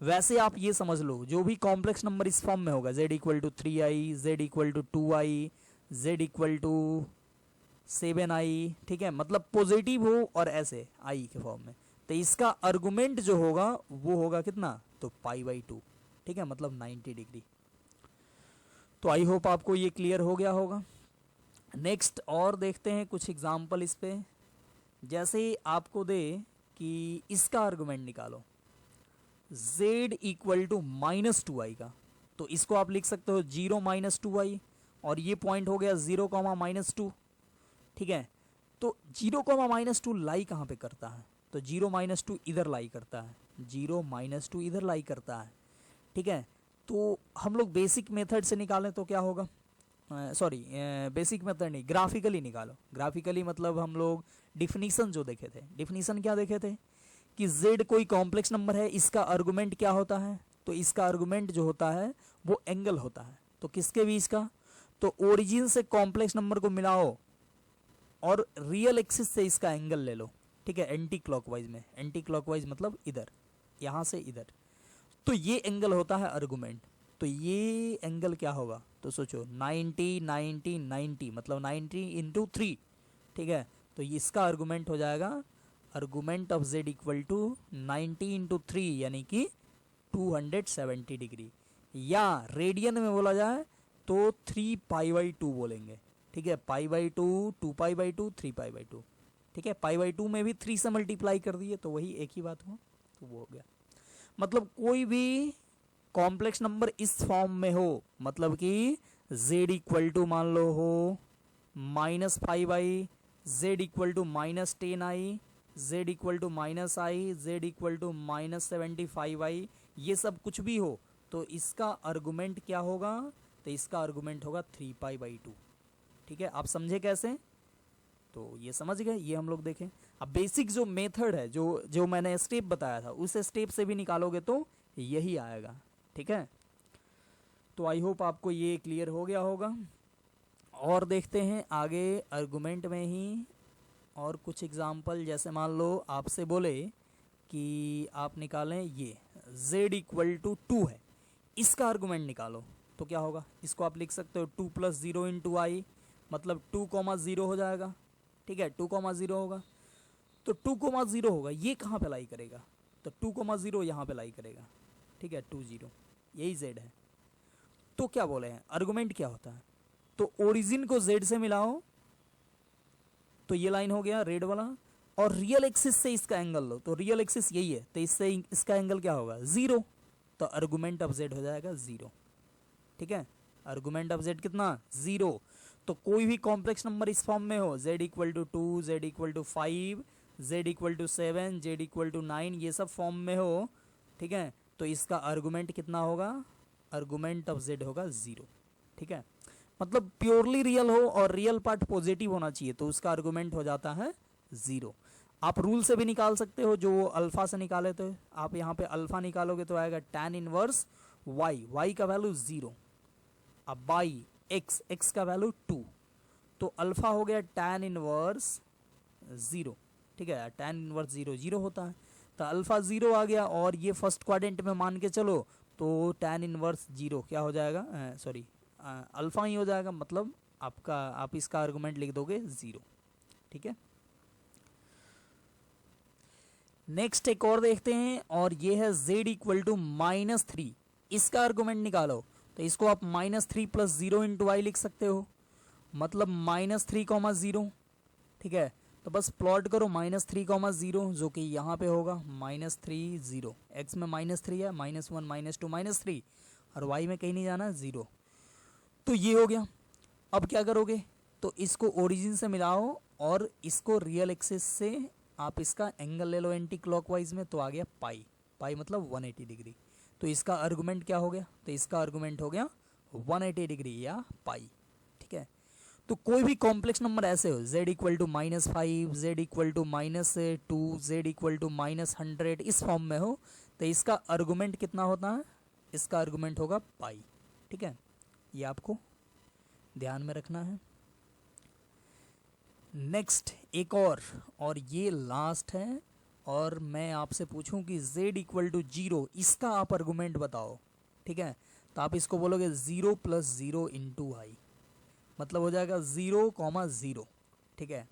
वैसे आप ये समझ लो, जो भी कॉम्प्लेक्स नंबर इस फॉर्म में होगा, z equal to 3i, z equal to 2i, z equal to 7i, ठीक है, मतलब पॉजिटिव हो और ऐसे i के फॉर्म में, तो इसका आर्गुमेंट जो होगा वो होगा कितना, तो पाई बाई 2। ठीक है, मतलब 90 डिग्री। तो आई होप आपको ये क्लियर हो गया होगा। नेक्स्ट और देखते हैं कुछ एग्जाम्पल इस पे। जैसे आपको दे कि इसका आर्गुमेंट निकालो z इक्वल टू -2i का, तो इसको आप लिख सकते हो 0 -2i, और ये पॉइंट हो गया 0, -2। ठीक है, तो 0, -2 लाई कहाँ पे करता है, तो 0 -2 इधर लाई करता है, 0 -2 इधर लाई करता है। ठीक है, तो हम लोग बेसिक मेथड से निकालें तो क्या होगा, सॉरी बेसिक मेथड नहीं, ग्राफिकली निकालो। ग्राफिकली मतलब हम लोग डिफिनीशन जो देखे थे, डिफिनीशन क्या देखे थे कि z कोई कॉम्प्लेक्स नंबर है, इसका आर्गुमेंट क्या होता है, तो इसका आर्गुमेंट जो होता है वो एंगल होता है। तो किसके बीच का, तो ओरिजिन से कॉम्प्लेक्स नंबर को मिलाओ और रियल एक्सिस से इसका एंगल ले लो। ठीक है, एंटी क्लॉकवाइज में, एंटी क्लॉकवाइज मतलब इधर, यहाँ से इधर, तो ये एंगल होता है आर्गुमेंट। तो ये एंगल क्या होगा, तो सोचो 90 90 90 मतलब 90 इंटू 3। ठीक है, तो इसका आर्गुमेंट हो जाएगा, argument of z equal to 90 into 3 यानी कि 270 डिग्री, या रेडियन में बोला जाए तो 3 पाई बाई 2 बोलेंगे। ठीक है, पाई by 2, 2 pi by 2, 3 pi by 2। ठीक है, पाई बाई 2 में भी 3 से मल्टीप्लाई कर दिए तो वही एक ही बात हुआ, तो वो हो गया। मतलब कोई भी कॉम्प्लेक्स नंबर इस फॉर्म में हो, मतलब कि z इक्वल टू मान लो हो -5i, z equal to -10i, z equal to -i, z equal to -75i, ये सब कुछ भी हो, तो इसका आर्गुमेंट क्या होगा, तो इसका आर्गुमेंट होगा 3 पाई बाई 2। ठीक है, आप समझे कैसे, तो ये समझ गए, ये हम लोग देखें। अब बेसिक जो मेथड है, जो मैंने स्टेप बताया था, उस स्टेप से भी निकालोगे तो यही आएगा। ठीक है, तो आई होप आपको ये क्लियर हो गया होगा। और देखते हैं आगे आर्गुमेंट में ही और कुछ एग्जाम्पल। जैसे मान लो आपसे बोले कि आप निकालें ये z इक्वल टू 2 है, इसका आर्गुमेंट निकालो, तो क्या होगा? इसको आप लिख सकते हो 2 प्लस 0 इंटू आई, मतलब 2,0 हो जाएगा। ठीक है, 2,0 होगा, तो 2,0 होगा, ये कहाँ पे लाई करेगा? तो 2,0 यहाँ पे लाई करेगा। ठीक है, 20, यही z है। तो क्या बोले हैं, आर्गुमेंट क्या होता है? तो ओरिजिन को z से मिलाओ, तो ये लाइन हो गया रेड वाला, और रियल एक्सिस से इसका एंगल लो, तो रियल एक्सिस यही है, तो इससे इसका एंगल क्या होगा? 0, तो आर्गुमेंट ऑफ z हो जाएगा 0। ठीक है, आर्गुमेंट ऑफ z कितना? 0। तो कोई भी कॉम्प्लेक्स नंबर इस फॉर्म में हो, z equal to 2, z equal to 5, z equal to 7, z equal to 9, ये सब फॉर्म में हो, ठीक है, तो इसका आर्गुमेंट कितना होगा? आर्गुमेंट ऑफ z होगा 0। ठीक है, मतलब प्योरली रियल हो और रियल पार्ट पॉजिटिव होना चाहिए, तो उसका आर्गुमेंट हो जाता है 0। आप रूल से भी निकाल सकते हो, जो अल्फा से निकाले थे। आप यहाँ पे अल्फा निकालोगे तो आएगा tan इनवर्स y का वैल्यू 0, अब बाई x का वैल्यू 2, तो अल्फा हो गया tan इनवर्स 0। ठीक है, tan इनवर्स 0 0 होता है, तो अल्फा 0 आ गया, और ये फर्स्ट क्वाड्रेंट में मान के चलो, तो tan इनवर्स 0 क्या हो जाएगा? सॉरी, अल्फा ही हो जाएगा, मतलब आप इसका आर्गुमेंट लिख दोगे 0। ठीक है, नेक्स्ट एक और देखते हैं, और ये है z इक्वल टू -3, इसका आर्गुमेंट निकालो, तो इसको आप -3 प्लस 0 इंटू आई लिख सकते हो, मतलब -3,0। ठीक है, तो बस प्लॉट करो -3,0, जो कि यहाँ पे होगा -3 0, x में -3 है, -1 -2 -3, और y में कहीं नहीं जाना, 0। तो ये हो गया। अब क्या करोगे? तो इसको ओरिजिन से मिलाओ, और इसको रियल एक्सिस से आप इसका एंगल ले लो एंटी क्लॉकवाइज में, तो आ गया पाई मतलब 180 डिग्री। तो इसका आर्गुमेंट क्या हो गया? तो इसका आर्गुमेंट हो गया 180 डिग्री या पाई। ठीक है, तो कोई भी कॉम्प्लेक्स नंबर ऐसे हो, z equal to -5, z equal to -2, z equal to -100, इस फॉर्म में हो, तो इसका आर्गुमेंट कितना होता है? इसका आर्गुमेंट होगा पाई। ठीक है, ये आपको ध्यान में रखना है। नेक्स्ट एक और ये लास्ट है, और मैं आपसे पूछूं कि z इक्वल टू 0, इसका आप आर्गुमेंट बताओ। ठीक है, तो आप इसको बोलोगे 0 प्लस 0 इंटू आई, मतलब हो जाएगा 0,0। ठीक है,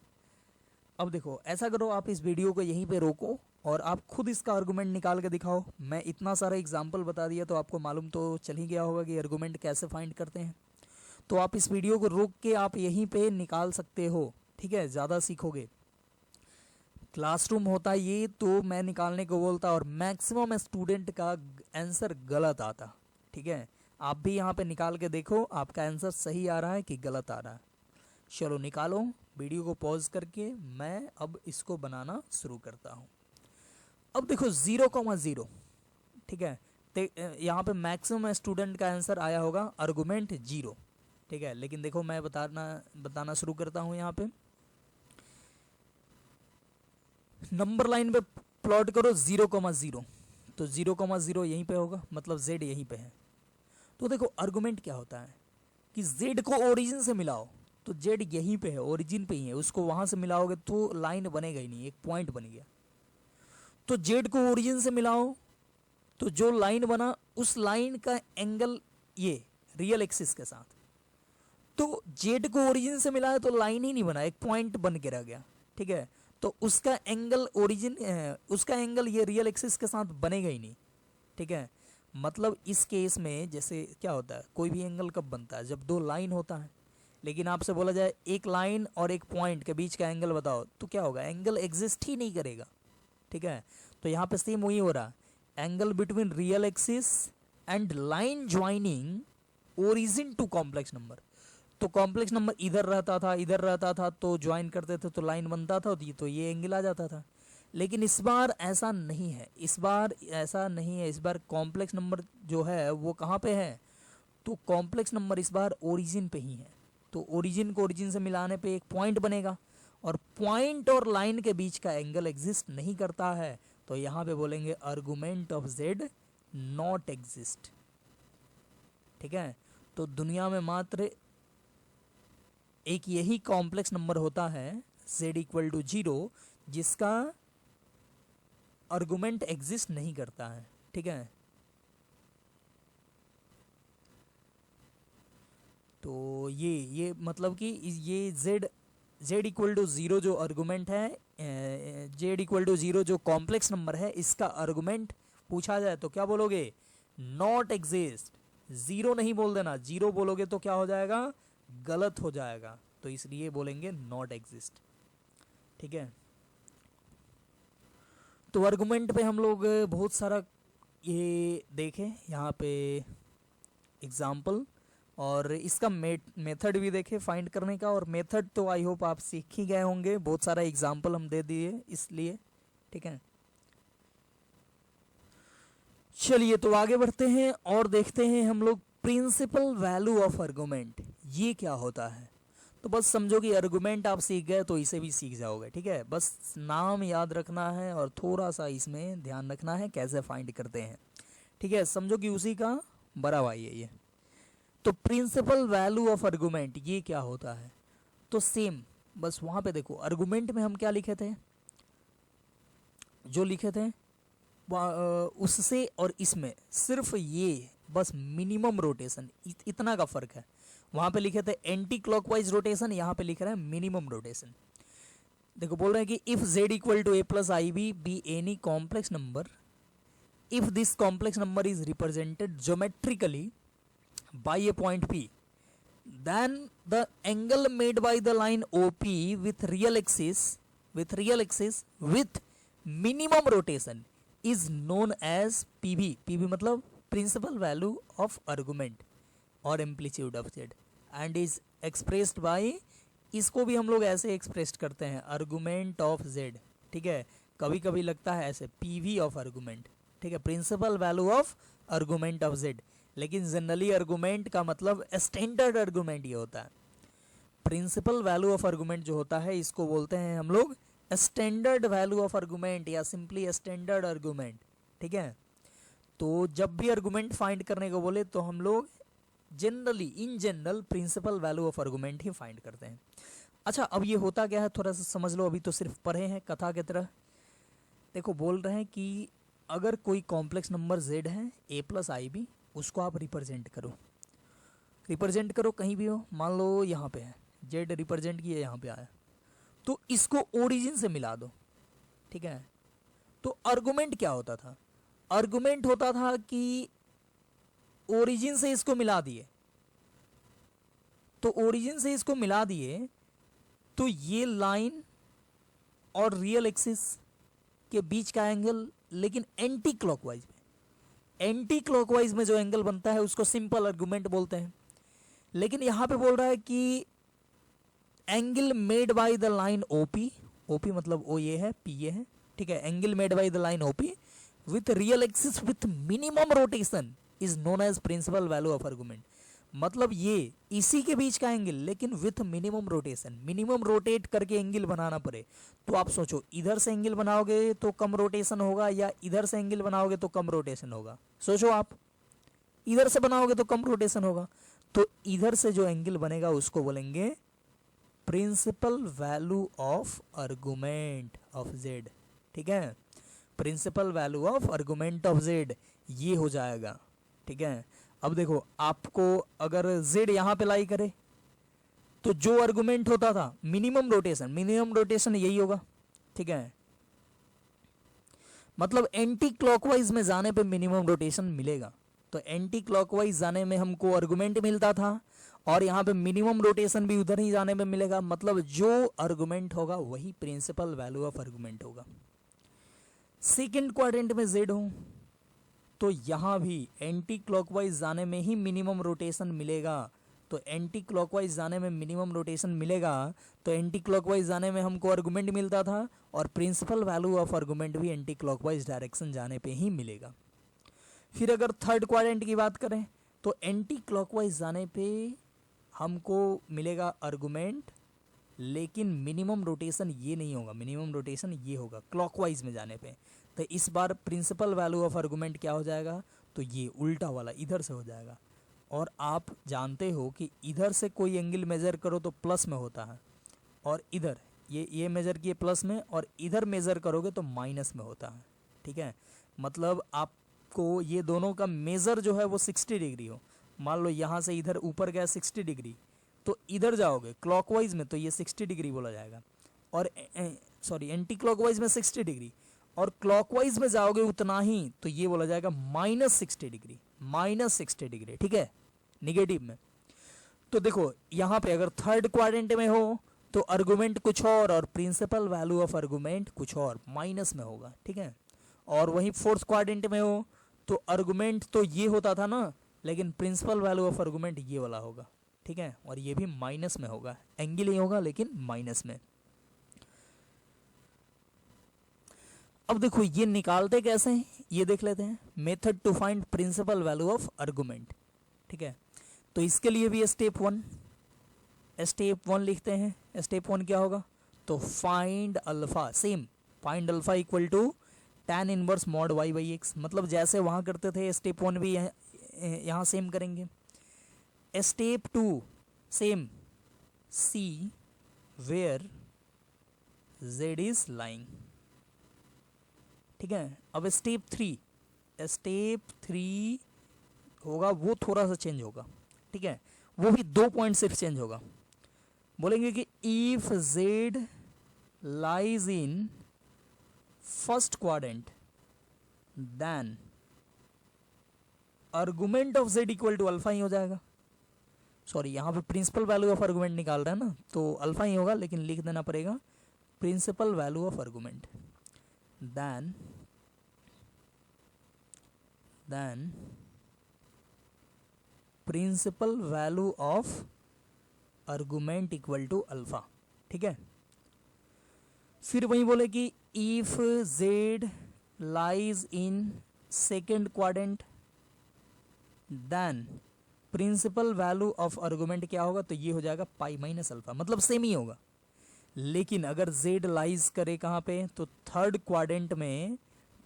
अब देखो ऐसा करो, आप इस वीडियो को यहीं पे रोको और आप खुद इसका आर्गुमेंट निकाल के दिखाओ। मैं इतना सारा एग्जाम्पल बता दिया, तो आपको मालूम तो चल ही गया होगा कि आर्गुमेंट कैसे फाइंड करते हैं। तो आप इस वीडियो को रोक के आप यहीं पे निकाल सकते हो। ठीक है, ज़्यादा सीखोगे। क्लासरूम होता ये तो मैं निकालने को बोलता, और मैक्सिमम स्टूडेंट का आंसर गलत आता। ठीक है, आप भी यहाँ पे निकाल के देखो, आपका आंसर सही आ रहा है कि गलत आ रहा है। चलो निकालो, वीडियो को पॉज करके मैं अब इसको बनाना शुरू करता हूँ। अब देखो 0,0, ठीक है, यहाँ पे मैक्सिमम स्टूडेंट का आंसर आया होगा आर्गुमेंट 0। ठीक है, लेकिन देखो मैं बताना शुरू करता हूँ। यहाँ पे नंबर लाइन पे प्लॉट करो 0,0, तो 0,0 यहीं पे होगा, मतलब z यहीं पे है। तो देखो आर्गुमेंट क्या होता है कि z को ओरिजिन से मिलाओ, तो z यहीं पे है, ओरिजिन पे ही है, उसको वहां से मिलाओगे तो लाइन बनेगा ही नहीं, एक पॉइंट बन गया। तो z को ओरिजिन से मिलाओ, तो जो लाइन बना उस लाइन का एंगल ये रियल एक्सिस के साथ, तो z को ओरिजिन से मिलाया तो लाइन ही नहीं बना, एक पॉइंट बन के रह गया। ठीक है, तो उसका एंगल उसका एंगल ये रियल एक्सिस के साथ बनेगा ही नहीं। ठीक है, मतलब इस केस में जैसे क्या होता है, कोई भी एंगल कब बनता है? जब दो लाइन होता है। लेकिन आपसे बोला जाए एक लाइन और एक पॉइंट के बीच का एंगल बताओ, तो क्या होगा? एंगल एग्जिस्ट ही नहीं करेगा। ठीक है, तो यहाँ पे सेम वही हो रहा, angle between real axis and line joining origin to complex number. तो कॉम्प्लेक्स नंबर इधर रहता था, तो ज्वाइन करते थे तो लाइन बनता था, तो ये एंगल आ जाता था। लेकिन इस बार ऐसा नहीं है, इस बार कॉम्प्लेक्स नंबर जो है वो कहाँ पे है? तो कॉम्प्लेक्स नंबर इस बार ओरिजिन पे ही है। तो ओरिजिन को ओरिजिन से मिलाने पे एक पॉइंट बनेगा, और पॉइंट और लाइन के बीच का एंगल एग्जिस्ट नहीं करता है, तो यहाँ पे बोलेंगे argument of z not exist. ठीक है, तो दुनिया में मात्र एक यही कॉम्प्लेक्स नंबर होता है z इक्वल टू 0 जिसका आर्गुमेंट एग्जिस्ट नहीं करता है। ठीक है, तो ये मतलब कि ये z इक्वल टू 0 जो आर्गुमेंट है, z इक्वल टू 0 जो कॉम्प्लेक्स नंबर है, इसका आर्गुमेंट पूछा जाए तो क्या बोलोगे? Not exist. 0 नहीं बोल देना, 0 बोलोगे तो क्या हो जाएगा? गलत हो जाएगा, तो इसलिए बोलेंगे नॉट एग्जिस्ट। ठीक है, तो आर्गुमेंट पे हम लोग बहुत सारा ये देखे यहाँ पे एग्जाम्पल, और इसका मेथड भी देखे फाइंड करने का, और मेथड तो आई होप आप सीख ही गए होंगे, बहुत सारा एग्जाम्पल हम दे दिए इसलिए। ठीक है, चलिए तो आगे बढ़ते हैं और देखते हैं हम लोग प्रिंसिपल वैल्यू ऑफ आर्गुमेंट ये क्या होता है। तो बस समझो कि आर्गुमेंट आप सीख गए तो इसे भी सीख जाओगे। ठीक है, बस नाम याद रखना है और थोड़ा सा इसमें ध्यान रखना है कैसे फाइंड करते हैं। ठीक है, समझो कि उसी का बड़ा भाई है ये। तो प्रिंसिपल वैल्यू ऑफ आर्गुमेंट ये क्या होता है? तो सेम बस वहां पे देखो, आर्गुमेंट में हम क्या लिखे थे, जो लिखे थे उससे और इसमें सिर्फ ये बस मिनिमम रोटेशन इतना का फर्क है। वहां पे लिखे थे एंटी क्लॉकवाइज रोटेशन, यहाँ पे लिख रहे हैं मिनिमम रोटेशन। देखो बोल रहे हैं कि if z equal to a plus I b any complex number, if this complex number is represented geometrically by a point P, then the angle made by the line OP with real axis with minimum rotation is known as PV। PV मतलब principal value of argument or amplitude of Z, and is expressed by, इसको भी हम लोग ऐसे express करते हैं argument of Z। ठीक है, कभी कभी लगता है ऐसे PV of argument। ठीक है, principal value of argument of Z, लेकिन जनरली आर्गुमेंट का मतलब स्टैंडर्ड आर्गुमेंट ये होता है। प्रिंसिपल वैल्यू ऑफ आर्गुमेंट जो होता है इसको बोलते हैं हम लोग स्टैंडर्ड वैल्यू ऑफ आर्गुमेंट या सिंपली स्टैंडर्ड आर्गुमेंट। ठीक है, तो जब भी आर्गुमेंट फाइंड करने को बोले तो हम लोग generally in general principle value of argument he find करते हैं। अच्छा, अब ये होता क्या है थोड़ा सा समझ लो, अभी तो सिर्फ पढ़े हैं कथा की तरह। देखो बोल रहे हैं कि अगर कोई कॉम्प्लेक्स नंबर z है a प्लस आई बी, उसको आप रिप्रेजेंट करो कहीं भी हो, मान लो यहाँ पे है z रिप्रेजेंट किया यहाँ पे आया, तो इसको ओरिजिन से मिला दो। ठीक है, तो आर्गुमेंट क्या होता था? आर्गुमेंट होता था कि ओरिजिन से इसको मिला दिए, तो ओरिजिन से इसको मिला दिए तो ये लाइन और रियल एक्सिस के बीच का एंगल, लेकिन एंटी क्लॉकवाइज में जो एंगल बनता है उसको सिंपल आर्गुमेंट बोलते हैं। लेकिन यहां पे बोल रहा है कि angle made by the line OP, OP मतलब ओ ये है, पी ये है। ठीक है, angle made by the line OP with real axis with minimum rotation is known as principal value of argument. मतलब ये इसी के बीच का एंगल लेकिन with minimum rotation, minimum rotate करके एंगल बनाना पड़े। तो आप सोचो, इधर से एंगल बनाओगे तो कम रोटेशन होगा या इधर से एंगल बनाओगे तो कम रोटेशन होगा? सोचो आप, इधर से बनाओगे तो कम रोटेशन होगा, तो इधर से जो एंगल बनेगा उसको बोलेंगे principal value of argument of Z। ठीक है, principal value of argument of Z ये हो जाएगा। ठीक है, अब देखो आपको अगर Z यहां पे लाई करे तो जो आर्गुमेंट होता था मिनिमम रोटेशन यही होगा। ठीक है, मतलब एंटी क्लॉकवाइज में जाने पे मिनिमम रोटेशन मिलेगा, तो एंटी क्लॉकवाइज जाने में हमको आर्गुमेंट मिलता था और यहाँ पे मिनिमम रोटेशन भी उधर ही जाने में मिलेगा। मतलब जो आर्गुमेंट होगा वही प्रिंसिपल वैल्यू ऑफ आर्गुमेंट होगा। सेकेंड क्वाड्रेंट में Z हो तो यहाँ भी एंटी क्लॉकवाइज जाने में ही मिनिमम रोटेशन मिलेगा, तो एंटी क्लॉकवाइज जाने में मिनिमम रोटेशन मिलेगा, तो एंटी क्लॉकवाइज जाने में हमको आर्गुमेंट मिलता था और प्रिंसिपल वैल्यू ऑफ आर्गुमेंट भी एंटी क्लॉकवाइज डायरेक्शन जाने पे ही मिलेगा। फिर अगर थर्ड क्वाड्रेंट की बात करें तो एंटी क्लॉकवाइज जाने पे हमको मिलेगा आर्गुमेंट, लेकिन मिनिमम रोटेशन ये नहीं होगा, मिनिमम रोटेशन ये होगा क्लॉकवाइज में जाने पे। तो इस बार प्रिंसिपल वैल्यू ऑफ आर्गुमेंट क्या हो जाएगा? तो ये उल्टा वाला इधर से हो जाएगा। और आप जानते हो कि इधर से कोई एंगल मेज़र करो तो प्लस में होता है, और इधर ये मेज़र किए प्लस में, और इधर मेज़र करोगे तो माइनस में होता है। ठीक है, मतलब आपको ये दोनों का मेज़र जो है वो 60 डिग्री हो। मान लो यहाँ से इधर ऊपर गया 60 डिग्री, तो इधर जाओगे क्लॉकवाइज में तो ये 60 डिग्री बोला जाएगा, और सॉरी एंटी क्लॉकवाइज में 60 डिग्री, और क्लॉकवाइज में जाओगे उतना ही तो ये बोला जाएगा -60 डिग्री, -60 डिग्री। ठीक है, निगेटिव में। तो देखो यहाँ पे अगर थर्ड क्वाड्रेंट में हो तो आर्गुमेंट कुछ और प्रिंसिपल वैल्यू ऑफ आर्गुमेंट कुछ और माइनस में होगा। ठीक है, और वहीं फोर्थ क्वाड्रेंट में हो तो आर्गुमेंट तो ये होता था ना, लेकिन प्रिंसिपल वैल्यू ऑफ आर्गुमेंट ये वाला होगा। ठीक है, और ये भी माइनस में होगा, एंगल ही होगा लेकिन माइनस में। अब देखो ये निकालते कैसे हैं ये देख लेते हैं। Method to find principal value of argument. ठीक है, तो इसके लिए भी स्टेप वन लिखते हैं। स्टेप 1 क्या होगा, तो find alpha, same find alpha equal to tan inverse mod y by x, मतलब जैसे वहाँ करते थे स्टेप 1 भी यहाँ सेम करेंगे। Step 2 same, see where z is lying. ठीक है, अब स्टेप 3 होगा, वो थोड़ा सा चेंज होगा। ठीक है, वो भी 2 पॉइंट सिर्फ चेंज होगा। बोलेंगे कि if z lies in first quadrant then argument of z equal to alpha ही हो जाएगा। सॉरी, यहाँ पे प्रिंसिपल वैल्यू ऑफ आर्गुमेंट निकाल रहे हैं ना, तो अल्फा ही होगा, लेकिन लिख देना पड़ेगा principal value of argument then principal value of argument equal to alpha. ठीक है, फिर वही बोले कि if z lies in second quadrant then principal value of argument क्या होगा, तो ये हो जाएगा पाई माइनस अल्फा, मतलब सेम ही होगा। लेकिन अगर z लाइज करे कहाँ पे, तो थर्ड क्वाड्रेंट में,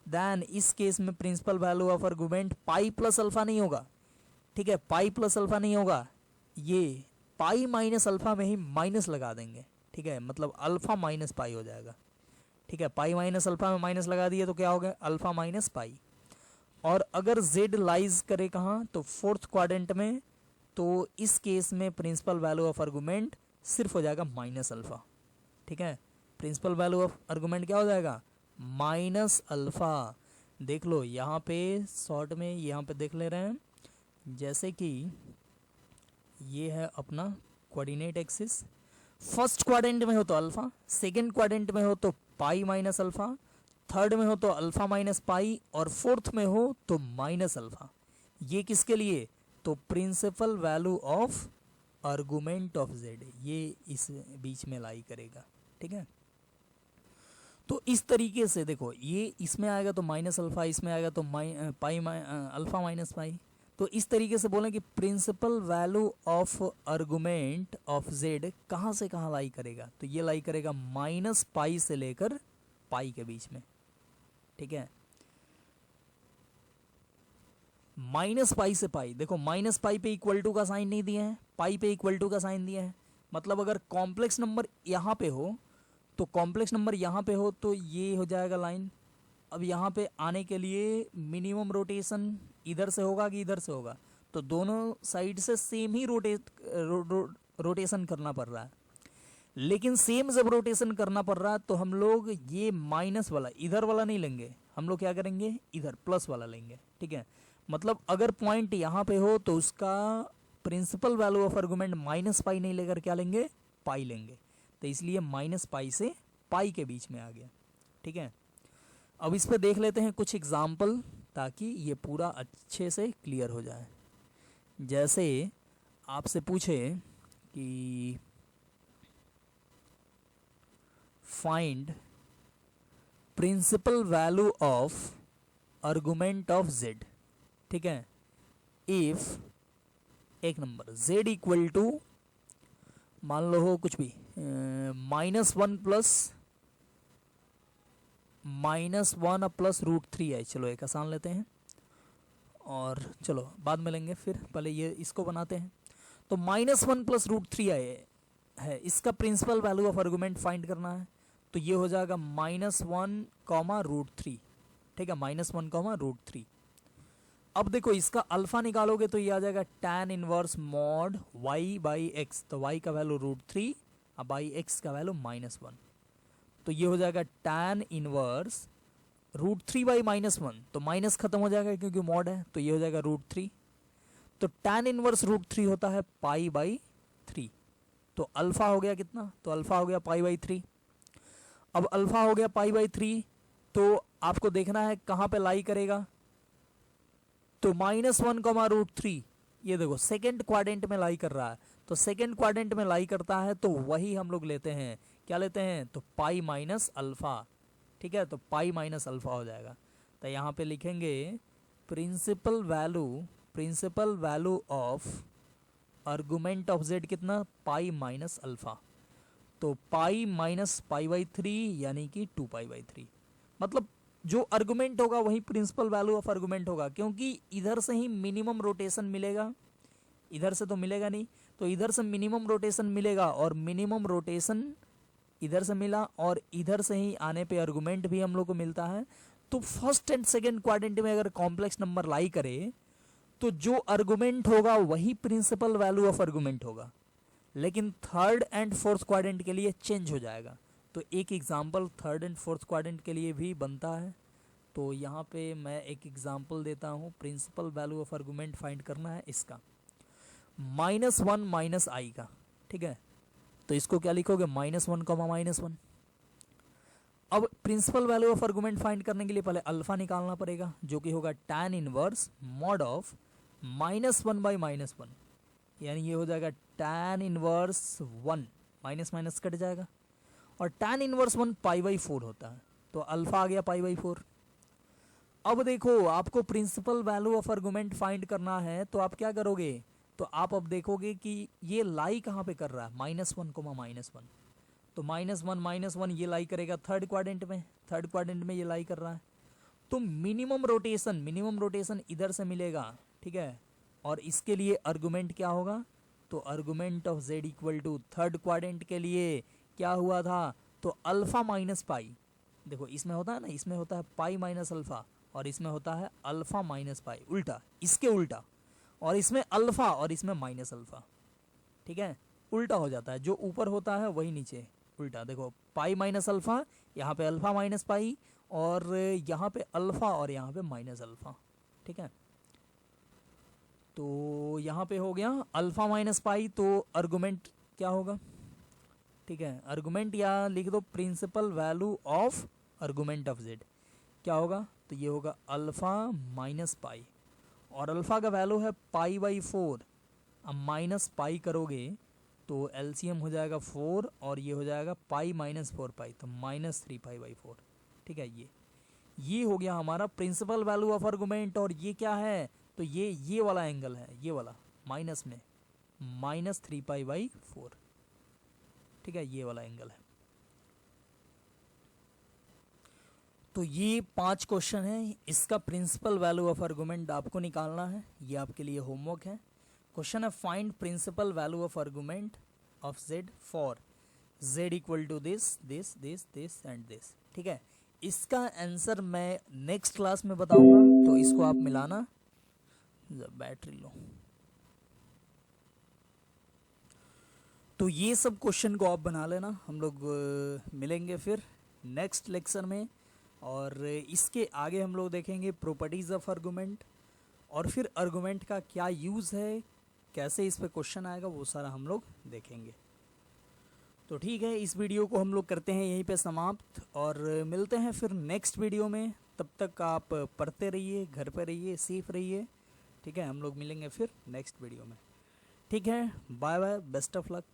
देन इस केस में principal value of argument pi plus alpha नहीं होगा। ठीक है, पाई प्लस अल्फा नहीं होगा, ये पाई माइनस अल्फा में ही माइनस लगा देंगे। ठीक है, मतलब अल्फा माइनस पाई हो जाएगा। ठीक है, पाई माइनस अल्फा में माइनस लगा दिए तो क्या हो गया, अल्फा माइनस पाई। और अगर z लाइज करे कहाँ, तो फोर्थ क्वाड्रेंट में, तो इस केस में प्रिंसिपल वैल्यू ऑफ आर्गुमेंट सिर्फ हो जाएगा माइनस अल्फा। ठीक है, प्रिंसिपल वैल्यू ऑफ आर्गुमेंट क्या हो जाएगा, माइनस अल्फा। देख लो यहाँ पे शॉर्ट में यहाँ पे देख ले रहे हैं, जैसे कि ये है अपना कोऑर्डिनेट एक्सिस। फर्स्ट क्वाड्रेंट में हो तो अल्फा, सेकंड क्वाड्रेंट में हो तो पाई माइनस अल्फा, थर्ड में हो तो अल्फा माइनस पाई, और फोर्थ में हो तो माइनस अल्फा। ये किसके लिए, तो principal value of argument of z, ये इस बीच में लाई करेगा। ठीक है, तो इस तरीके से देखो, ये इसमें आएगा तो माइनस अल्फा, इसमें आएगा तो अल्फा माइनस पाई। तो इस तरीके से बोलें कि principal value of argument of z कहाँ से कहाँ लाई करेगा, तो ये लाई करेगा माइनस पाई से लेकर पाई के बीच में। ठीक है, माइनस पाई से पाई, देखो माइनस पाई पे इक्वल टू का साइन नहीं दिया है, पाई पे इक्वल टू का साइन दिया है। मतलब अगर कॉम्प्लेक्स नंबर यहाँ पे हो, तो कॉम्प्लेक्स नंबर यहाँ पे हो तो ये हो जाएगा लाइन। अब यहाँ पे आने के लिए मिनिमम रोटेशन इधर से होगा कि इधर से होगा, तो दोनों साइड से सेम ही रोटेशन करना पड़ रहा है। लेकिन सेम जब रोटेशन करना पड़ रहा है तो हम लोग ये माइनस वाला इधर वाला नहीं लेंगे, हम लोग क्या करेंगे, इधर प्लस वाला लेंगे। ठीक है, मतलब अगर पॉइंट यहाँ पे हो तो उसका principal value of argument minus pi नहीं लेकर क्या लेंगे, पाई लेंगे। तो इसलिए माइनस पाई से पाई के बीच में आ गया। ठीक है, अब इस पे देख लेते हैं कुछ एग्जाम्पल, ताकि ये पूरा अच्छे से क्लियर हो जाए। जैसे आपसे पूछे कि find principal value of argument of z। ठीक है, इफ एक नंबर z इक्वल टू मान लो हो कुछ भी -1 प्लस -1 प्लस √3 है, चलो एक आसान लेते हैं, और चलो बाद में लेंगे, फिर पहले ये इसको बनाते हैं। तो -1 प्लस √3 है, इसका principal value of argument find करना है। तो ये हो जाएगा -1 कॉमा √3, ठीक है, -1 √3। अब देखो इसका अल्फा निकालोगे तो ये आ जाएगा tan इनवर्स मॉड y/x, तो y का वैल्यू √3 और बाई x का वैल्यू -1, तो ये हो जाएगा tan इनवर्स √3/-1, तो माइनस खत्म हो जाएगा क्योंकि मॉड है, तो ये हो जाएगा √3। तो tan इनवर्स √3 होता है π/3, तो अल्फा हो गया कितना, तो अल्फा हो गया π/3। अब अल्फा हो गया π/3, तो आपको देखना है कहाँ पे लाई करेगा। तो -1 √3, ये देखो सेकेंड क्वाड्रेंट में लाई कर रहा है, तो सेकेंड क्वाड्रेंट में लाई करता है तो वही हम लोग लेते हैं, क्या लेते हैं, तो पाई माइनस अल्फा, ठीक है, तो पाई माइनस अल्फा हो जाएगा। तो यहाँ पे लिखेंगे principal value of argument of z कितना, पाई माइनस अल्फा, तो पाई माइनस π/3 यानी कि 2π/3। मतलब जो आर्गुमेंट होगा वही प्रिंसिपल वैल्यू ऑफ आर्गुमेंट होगा, क्योंकि इधर से ही मिनिमम रोटेशन मिलेगा, इधर से तो मिलेगा नहीं, तो इधर से मिनिमम रोटेशन मिलेगा, और मिनिमम रोटेशन इधर से मिला, और इधर से ही आने पे आर्गुमेंट भी हम लोग को मिलता है। तो फर्स्ट एंड सेकेंड क्वाड्रेंट में अगर कॉम्प्लेक्स नंबर लाई करे तो जो आर्गुमेंट होगा वही प्रिंसिपल वैल्यू ऑफ आर्गुमेंट होगा, लेकिन थर्ड एंड फोर्थ क्वाड्रेंट के लिए चेंज हो जाएगा। तो एक example third and fourth quadrant के लिए भी बनता है, तो यहाँ पे मैं एक एग्जाम्पल देता हूँ। Principal value of argument find करना है इसका, -1 -i का, ठीक है, तो इसको क्या लिखोगे, -1 -1। अब principal value of argument find करने के लिए पहले अल्फा निकालना पड़ेगा, जो कि होगा tan इनवर्स मॉड ऑफ -1/-1, यानी ये हो जाएगा tan inverse 1, minus minus cut जाएगा, और tan इनवर्स 1 π/4 होता है, तो अल्फा आ गया π/4। अब देखो आपको principal value of argument find करना है, तो आप क्या करोगे, तो आप अब देखोगे कि ये लाई कहाँ पे कर रहा है, -1 -1, तो -1 -1 ये लाई करेगा थर्ड क्वाड्रेंट में ये लाई कर रहा है। तो मिनिमम रोटेशन इधर से मिलेगा, ठीक है, और इसके लिए आर्गुमेंट क्या होगा, तो argument of z equal to third quadrant के लिए क्या हुआ था, तो अल्फा माइनस पाई। देखो इसमें होता है ना, इसमें होता है पाई माइनस अल्फा, और इसमें होता है अल्फा माइनस पाई, उल्टा, इसके उल्टा, और इसमें अल्फा और इसमें माइनस अल्फा, ठीक है, उल्टा हो जाता है, जो ऊपर होता है वही नीचे उल्टा। देखो पाई माइनस अल्फा, यहाँ पे अल्फा माइनस पाई, और यहाँ पे अल्फा और यहाँ पे माइनस अल्फा, ठीक है, तो यहाँ पे हो गया अल्फा माइनस पाई, तो आर्गुमेंट क्या होगा, ठीक है, आर्गुमेंट या लिख दो principal value of argument of z क्या होगा, तो ये होगा अल्फा माइनस पाई, और अल्फा का वैल्यू है π/4। अब माइनस पाई करोगे तो एलसीएम हो जाएगा 4, और ये हो जाएगा पाई माइनस 4π, तो -3π/4, ठीक है। ये हो गया हमारा प्रिंसिपल वैल्यू ऑफ आर्गुमेंट, और ये क्या है, तो ये वाला एंगल है, ये वाला माइनस में -3π/4, ठीक है, ये वाला एंगल है। तो ये 5 क्वेश्चन है, इसका प्रिंसिपल वैल्यू ऑफ आर्गुमेंट आपको निकालना है, ये आपके लिए होमवर्क है। क्वेश्चन है find principal value of argument of z for z equal to this this this this and this, ठीक है। इसका आंसर मैं नेक्स्ट क्लास में बताऊंगा, तो इसको आप मिलाना, बैटरी लो। तो ये सब क्वेश्चन को आप बना लेना, हम लोग मिलेंगे फिर नेक्स्ट लेक्चर में, और इसके आगे हम लोग देखेंगे प्रॉपर्टीज़ ऑफ आर्गुमेंट, और फिर आर्गुमेंट का क्या यूज़ है, कैसे इस पे क्वेश्चन आएगा, वो सारा हम लोग देखेंगे। तो ठीक है, इस वीडियो को हम लोग करते हैं यहीं पे समाप्त, और मिलते हैं फिर नेक्स्ट वीडियो में। तब तक आप पढ़ते रहिए, घर पे रहिए, सेफ रहिए, ठीक है। हम लोग मिलेंगे फिर नेक्स्ट वीडियो में, ठीक है। Bye bye, best of luck.